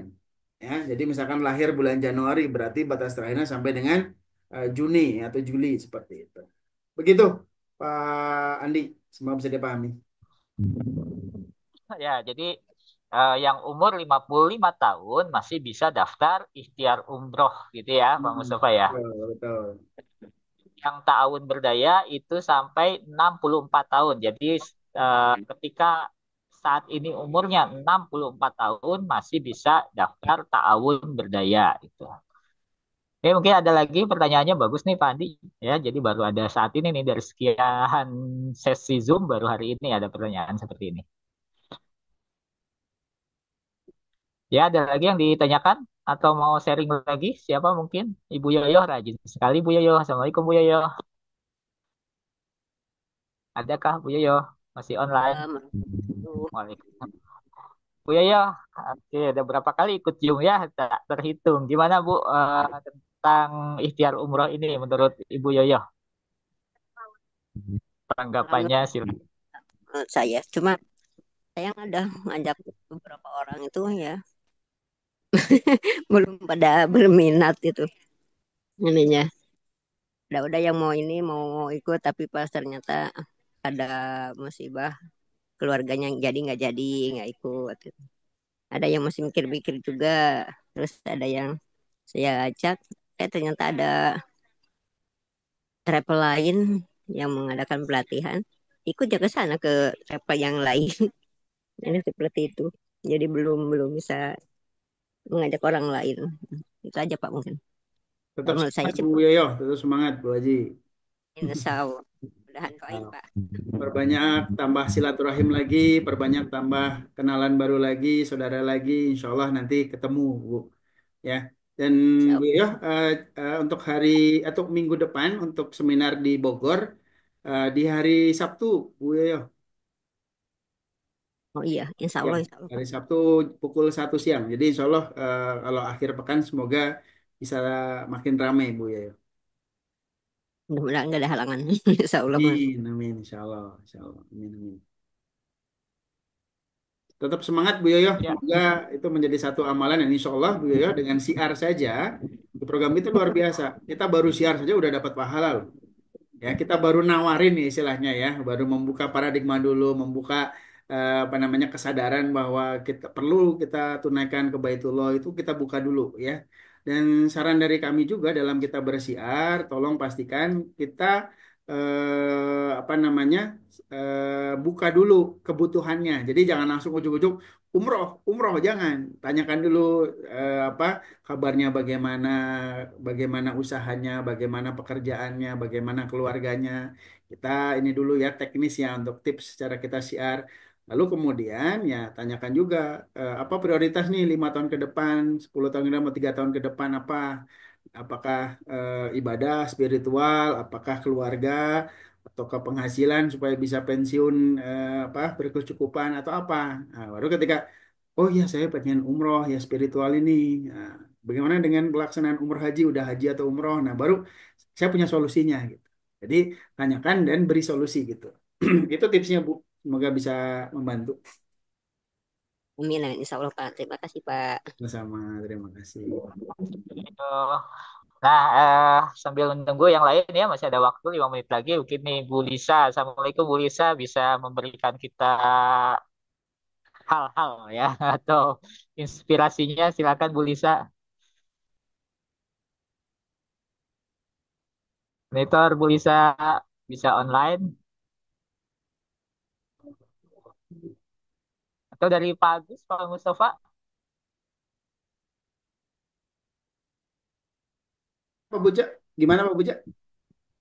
Ya, jadi misalkan lahir bulan Januari berarti batas terakhirnya sampai dengan Juni atau Juli seperti itu. Begitu Pak Andi, semua bisa dipahami. Ya, jadi yang umur 55 tahun masih bisa daftar ikhtiar umroh gitu ya, Pak Mustafa ya. Betul, betul. Yang ta'awun berdaya itu sampai 64 tahun. Jadi ketika saat ini umurnya 64 tahun masih bisa daftar ta'awun berdaya gitu. Oke, mungkin ada lagi pertanyaannya bagus nih Pak Andi. Ya, jadi baru ada saat ini nih dari sekian sesi Zoom baru hari ini ada pertanyaan seperti ini. Ya, ada lagi yang ditanyakan atau mau sharing lagi? Siapa mungkin? Ibu Yoyo, rajin sekali Bu Yoyo. Assalamualaikum Bu Yoyo. Adakah Bu Yoyo? Masih online? Waalaikumsalam. Bu Yoyo, oke, ada berapa kali ikut Zoom ya? Tak terhitung. Gimana Bu tentang ikhtiar umroh ini menurut Ibu Yoyo? Banget Tanggapannya silakan. menurut saya. Cuma saya ada ngajak beberapa orang itu ya belum pada berminat itu ininya. Udah yang mau ini mau ikut tapi pas ternyata ada musibah keluarganya yang jadi nggak nggak ikut. Gitu. Ada yang masih mikir-mikir juga. Terus ada yang saya ajak, ternyata ada travel lain yang mengadakan pelatihan. Ikut ya ke sana ke travel yang lain. Ini seperti itu. Jadi belum belum bisa mengajak orang lain. Itu aja Pak mungkin. Kalau Tetap menurut saya semangat sih Bu Yoyo, tetap semangat Bu Haji. insya Allah. Mudahan doain Pak. Perbanyak tambah silaturahim lagi, perbanyak tambah kenalan baru lagi, saudara lagi, insya Allah nanti ketemu Bu. Ya. Dan Insya Bu Allah. Yoyo, untuk hari atau minggu depan untuk seminar di Bogor, di hari Sabtu Bu Yoyo. Oh iya, Ya, insya Allah hari Pak. Sabtu pukul 1 siang. Jadi insya Allah kalau akhir pekan semoga bisa makin ramai Bu Yoyo. Mudah-mudahan nggak ada halangan. Insya Allah Mas. Amin, amin, insya Allah, insya Allah, amin, amin. Tetap semangat Bu Yoyo, Ya, semoga itu menjadi satu amalan dan insya Allah Bu Yoyo dengan siar saja, di program itu luar biasa. Kita baru siar saja udah dapat pahala loh. Ya, kita baru nawarin nih istilahnya ya, baru membuka paradigma dulu, membuka apa namanya kesadaran bahwa kita perlu kita tunaikan ke Baitullah itu kita buka dulu ya. Dan saran dari kami juga dalam kita bersiar, tolong pastikan kita apa namanya buka dulu kebutuhannya. Jadi jangan langsung ujuk-ujuk umroh, umroh jangan. Tanyakan dulu apa kabarnya, bagaimana, bagaimana usahanya, bagaimana pekerjaannya, bagaimana keluarganya. Kita ini dulu ya teknis ya untuk tips secara kita siar. Lalu kemudian ya tanyakan juga apa prioritas nih 5 tahun ke depan, 10 tahun ke depan, 3 tahun ke depan apa? Apakah ibadah, spiritual, apakah keluarga, ataukah penghasilan supaya bisa pensiun apa berkecukupan atau apa? Nah, baru ketika oh ya saya pengen umroh ya spiritual ini. Nah, bagaimana dengan pelaksanaan umroh haji? Udah haji atau umroh? Nah baru saya punya solusinya gitu. Jadi tanyakan dan beri solusi gitu. Itu tipsnya Bu. Semoga bisa membantu. Amin, amin. Insya Allah Pak. Terima kasih Pak. Sama, terima kasih. Gitu. Nah, sambil menunggu yang lain ya, masih ada waktu 5 menit lagi. Mungkin nih Bu Lisa, Assalamualaikum Bu Lisa, bisa memberikan kita hal-hal ya atau inspirasinya, silakan Bu Lisa. Monitor Bu Lisa bisa online atau dari Pak Agus, Pak Mustafa, Pak Buja, gimana Pak Buja?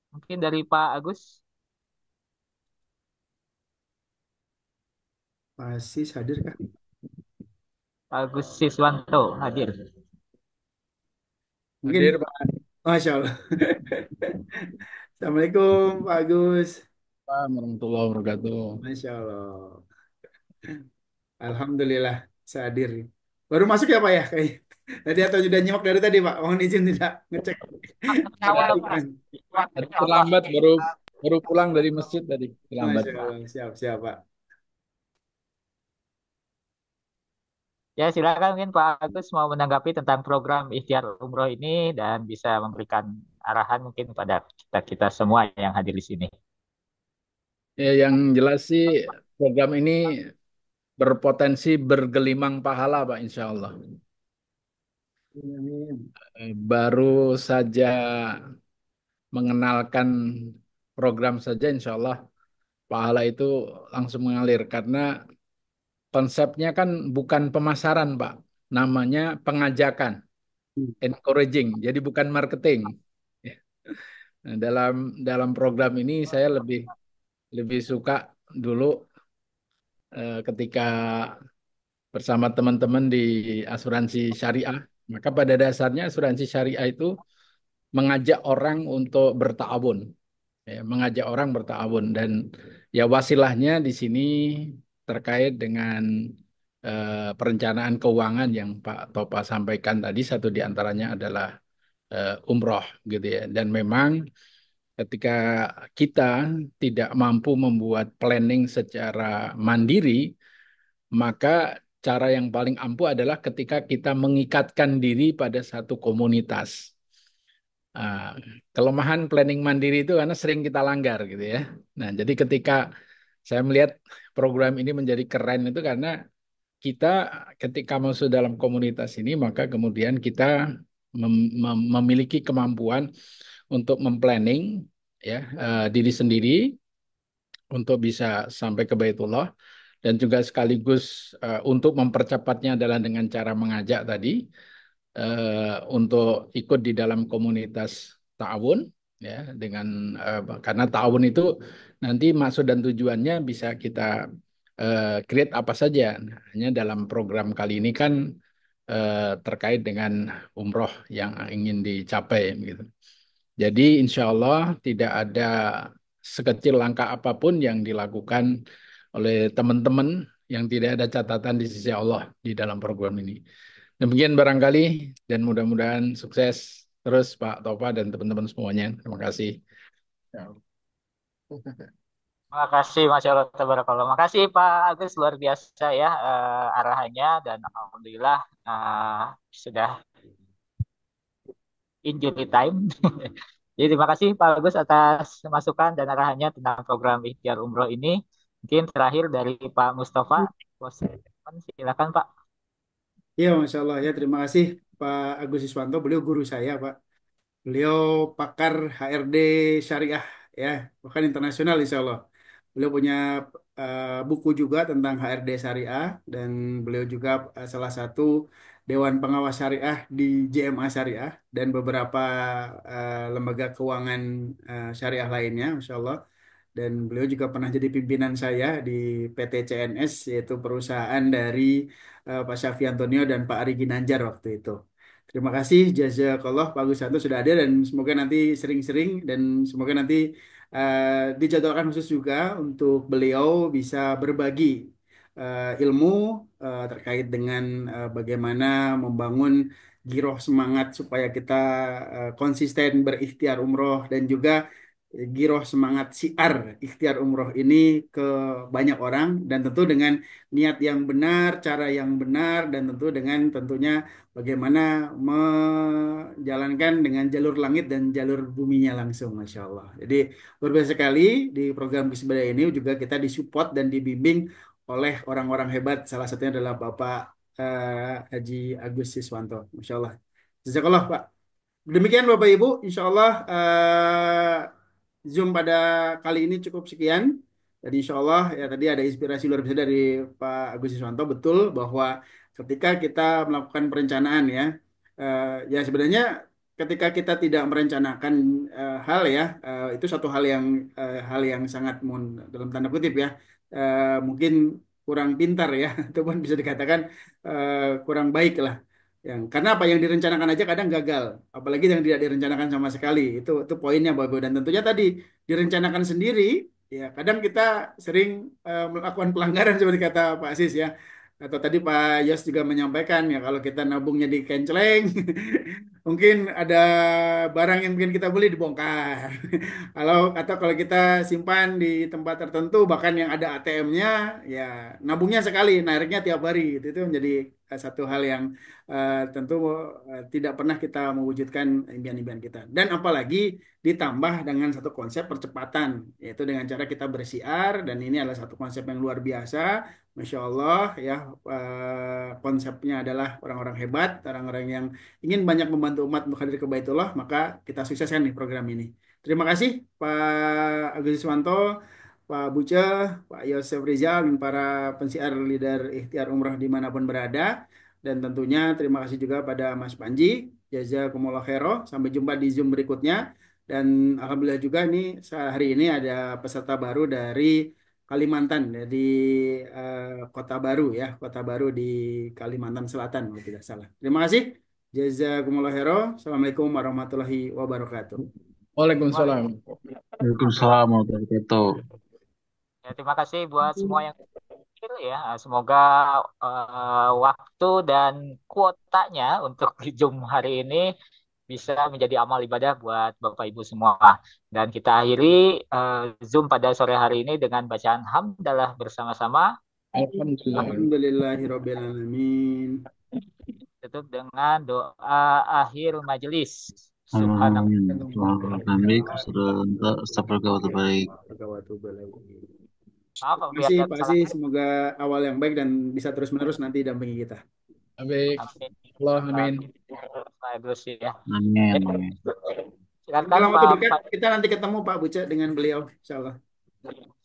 mungkin dari Pak Agus, Masih hadir kah? Pak Agus Siswanto hadir. Mungkin, Hadir, Pak. Masya Allah. Assalamualaikum Pak Agus. Assalamualaikum warahmatullahi wabarakatuh. Masya Allah. Alhamdulillah, saya hadir. Baru masuk ya Pak ya? Kayak tadi atau sudah nyimak dari tadi Pak? Mohon izin tidak ngecek. Ada Awal iklan. Tadi terlambat, baru pulang dari masjid tadi. Terlambat. Masya Allah, siap, siap Pak. Ya, silakan mungkin Pak Agus mau menanggapi tentang program Ikhtiar Umroh ini dan bisa memberikan arahan mungkin pada kita-kita semua yang hadir di sini. Ya, yang jelas sih program ini berpotensi bergelimang pahala, Pak, insya Allah. Amin. Baru saja mengenalkan program saja, insya Allah pahala itu langsung mengalir. Karena konsepnya kan bukan pemasaran, Pak. Namanya pengajakan, encouraging. Jadi bukan marketing. Ya. Nah, dalam program ini saya lebih lebih suka dulu ketika bersama teman-teman di asuransi syariah. Maka pada dasarnya asuransi syariah itu mengajak orang untuk bertaawun, ya, mengajak orang bertaawun dan ya wasilahnya di sini terkait dengan perencanaan keuangan yang Pak Topa sampaikan tadi, satu di antaranya adalah umroh gitu ya. Dan memang ketika kita tidak mampu membuat planning secara mandiri, maka cara yang paling ampuh adalah ketika kita mengikatkan diri pada satu komunitas. Ah, kelemahan planning mandiri itu karena sering kita langgar gitu ya. Nah, jadi ketika saya melihat program ini menjadi keren itu karena kita ketika masuk dalam komunitas ini, maka kemudian kita memiliki kemampuan untuk memplanning ya diri sendiri untuk bisa sampai ke Baitullah dan juga sekaligus untuk mempercepatnya adalah dengan cara mengajak tadi untuk ikut di dalam komunitas ta'awun ya dengan karena ta'awun itu nanti maksud dan tujuannya bisa kita create apa saja. Nah, hanya dalam program kali ini kan terkait dengan umroh yang ingin dicapai gitu. Jadi insya Allah tidak ada sekecil langkah apapun yang dilakukan oleh teman-teman yang tidak ada catatan di sisi Allah di dalam program ini. Demikian barangkali dan mudah-mudahan sukses terus Pak Topa dan teman-teman semuanya. Terima kasih. Terima kasih, Masya Allah, tabarakallah. Makasih Pak Agus, luar biasa ya arahannya dan alhamdulillah sudah injury time. Jadi terima kasih Pak Agus atas masukan dan arahannya tentang program Ikhtiar Umroh ini. Mungkin terakhir dari Pak Mustafa, silakan Pak. Iya, Masya Allah ya terima kasih Pak Agus Iswanto, beliau guru saya, Pak. Beliau pakar HRD syariah, ya, bahkan internasional insya Allah. Beliau punya buku juga tentang HRD syariah, dan beliau juga salah satu Dewan Pengawas Syariah di JMA Syariah dan beberapa lembaga keuangan syariah lainnya, Masya Allah. Dan beliau juga pernah jadi pimpinan saya di PT CNS, yaitu perusahaan dari Pak Syafi Antonio dan Pak Ari Ginanjar waktu itu. Terima kasih, jazakallah Pak Agus Santo sudah ada, dan semoga nanti sering-sering, dan semoga nanti dijadwalkan khusus juga untuk beliau bisa berbagi ilmu terkait dengan bagaimana membangun giroh semangat supaya kita konsisten berikhtiar umroh, dan juga giroh semangat siar ikhtiar umroh ini ke banyak orang, dan tentu dengan niat yang benar, cara yang benar, dan tentunya bagaimana menjalankan dengan jalur langit dan jalur buminya langsung, Masya Allah. Jadi luar biasa sekali di program Kisbada ini juga kita disupport dan dibimbing oleh orang-orang hebat. Salah satunya adalah Bapak Haji Agus Siswanto, Masya Allah. Jazakallah Pak. Demikian Bapak Ibu, insya Allah Zoom pada kali ini cukup sekian. Jadi insya Allah ya tadi ada inspirasi luar biasa dari Pak Agus Iswanto, betul bahwa ketika kita melakukan perencanaan ya, ya sebenarnya ketika kita tidak merencanakan hal ya, itu satu hal yang sangat dalam tanda kutip ya, mungkin kurang pintar ya, ataupun bisa dikatakan kurang baik lah. Karena apa yang direncanakan aja kadang gagal, apalagi yang tidak direncanakan sama sekali. Itu poinnya Bapak Ibu. Dan tentunya tadi direncanakan sendiri, ya kadang kita sering melakukan pelanggaran seperti kata Pak Asis ya. Atau tadi Pak Yos juga menyampaikan ya, kalau kita nabungnya di kenceleng, mungkin ada barang yang mungkin kita beli dibongkar. Atau kalau kita simpan di tempat tertentu, bahkan yang ada ATM-nya, ya nabungnya sekali, nariknya tiap hari. Itu menjadi satu hal yang tentu tidak pernah kita mewujudkan impian-impian kita. Dan apalagi ditambah dengan satu konsep percepatan, yaitu dengan cara kita bersiar, dan ini adalah satu konsep yang luar biasa. Masya Allah ya, konsepnya adalah orang-orang hebat, orang-orang yang ingin banyak membantu umat untuk hadir ke Baitullah, maka kita sukseskan nih program ini. Terima kasih Pak Agus Iswanto, Pak Buce, Pak Yosef Rizal, dan para pensiar leader ikhtiar umrah dimanapun berada. Dan tentunya terima kasih juga pada Mas Panji, jazakumullah khairan. Sampai jumpa di Zoom berikutnya. Dan alhamdulillah juga ini hari ini ada peserta baru dari Kalimantan, dari Kota Baru ya, Kota Baru di Kalimantan Selatan kalau tidak salah. Terima kasih. Jazakumullah khairan. Assalamualaikum warahmatullahi wabarakatuh. Waalaikumsalam. Waalaikumsalam warahmatullahi wabarakatuh. Ya, terima kasih buat semua yang hadir ya. Semoga waktu dan kuotanya untuk di Zoom hari ini bisa menjadi amal ibadah buat Bapak Ibu semua. Dan kita akhiri Zoom pada sore hari ini dengan bacaan hamdalah bersama-sama. Alhamdulillahirabbil alamin. Tutup dengan doa akhir majelis. Terima kasih Pak Aziz, semoga awal yang baik dan bisa terus-menerus nanti dampingi kita. Baik. Allah amin. Bagus ya. Amin. Silakan Dalam waktu dekat Pak. kita nanti ketemu Pak Buce dengan beliau, insya Allah.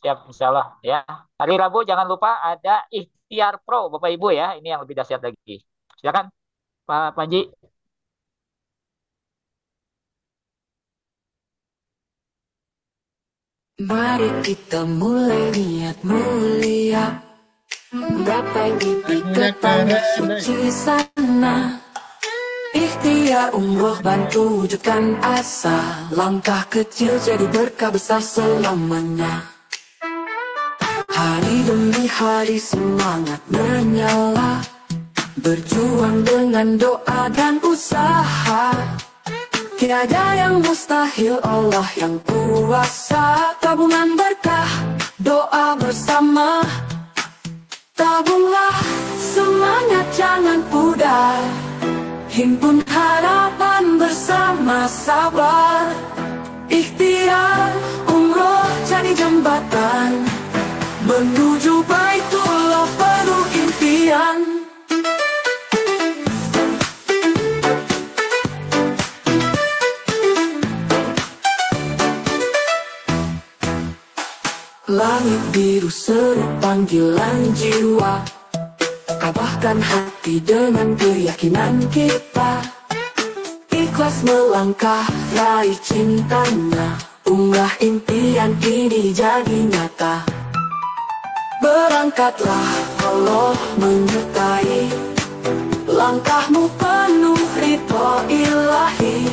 Siap, insya Allah ya. Hari Rabu jangan lupa ada Ikhtiar Pro Bapak Ibu ya. Ini yang lebih dahsyat lagi. Silakan Pak Panji. Mari kita mulai niat mulia, gapai mimpi ke tanah suci sana. Ikhtiar umroh bantu wujudkan asa, langkah kecil jadi berkah besar selamanya. Hari demi hari semangat menyala, berjuang dengan doa dan usaha. Tiada yang mustahil, Allah yang kuasa. Tabungan berkah, doa bersama. Tabunglah semangat, jangan pudar. Himpun harapan bersama sabar. Ikhtiar umroh jadi jembatan menuju Baitullah penuh impian. Langit biru seru panggilan jiwa, kabahkan hati dengan keyakinan kita. Ikhlas melangkah raih cintanya, umrah impian kini jadi nyata. Berangkatlah Allah menyertai, langkahmu penuh ridho ilahi.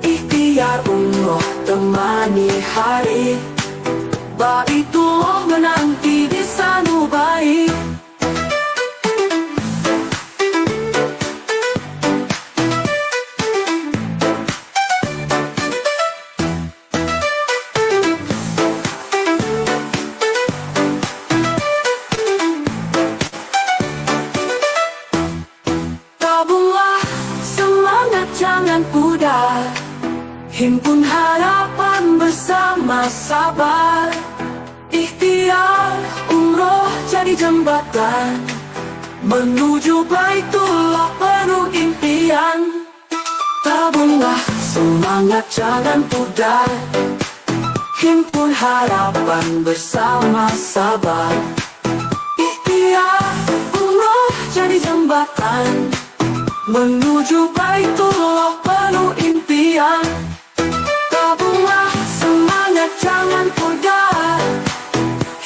Ikhtiar umroh temani hari, Baitullah menanti di Sanubai. Tabunglah semangat jangan pudar, himpun harapan bersama sabar. Ikhtiar umroh jadi jembatan menuju Baitullah penuh impian. Tabunglah semangat jangan pudar, himpun harapan bersama sabar. Ikhtiar umroh jadi jembatan menuju Baitullah penuh impian. Tabunglah semangat jangan pudar,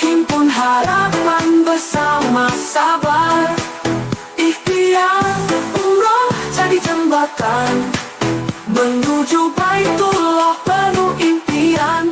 himpun harapan bersama sabar. Ikhtiar umroh jadi jembatan menuju Baitullah penuh impian.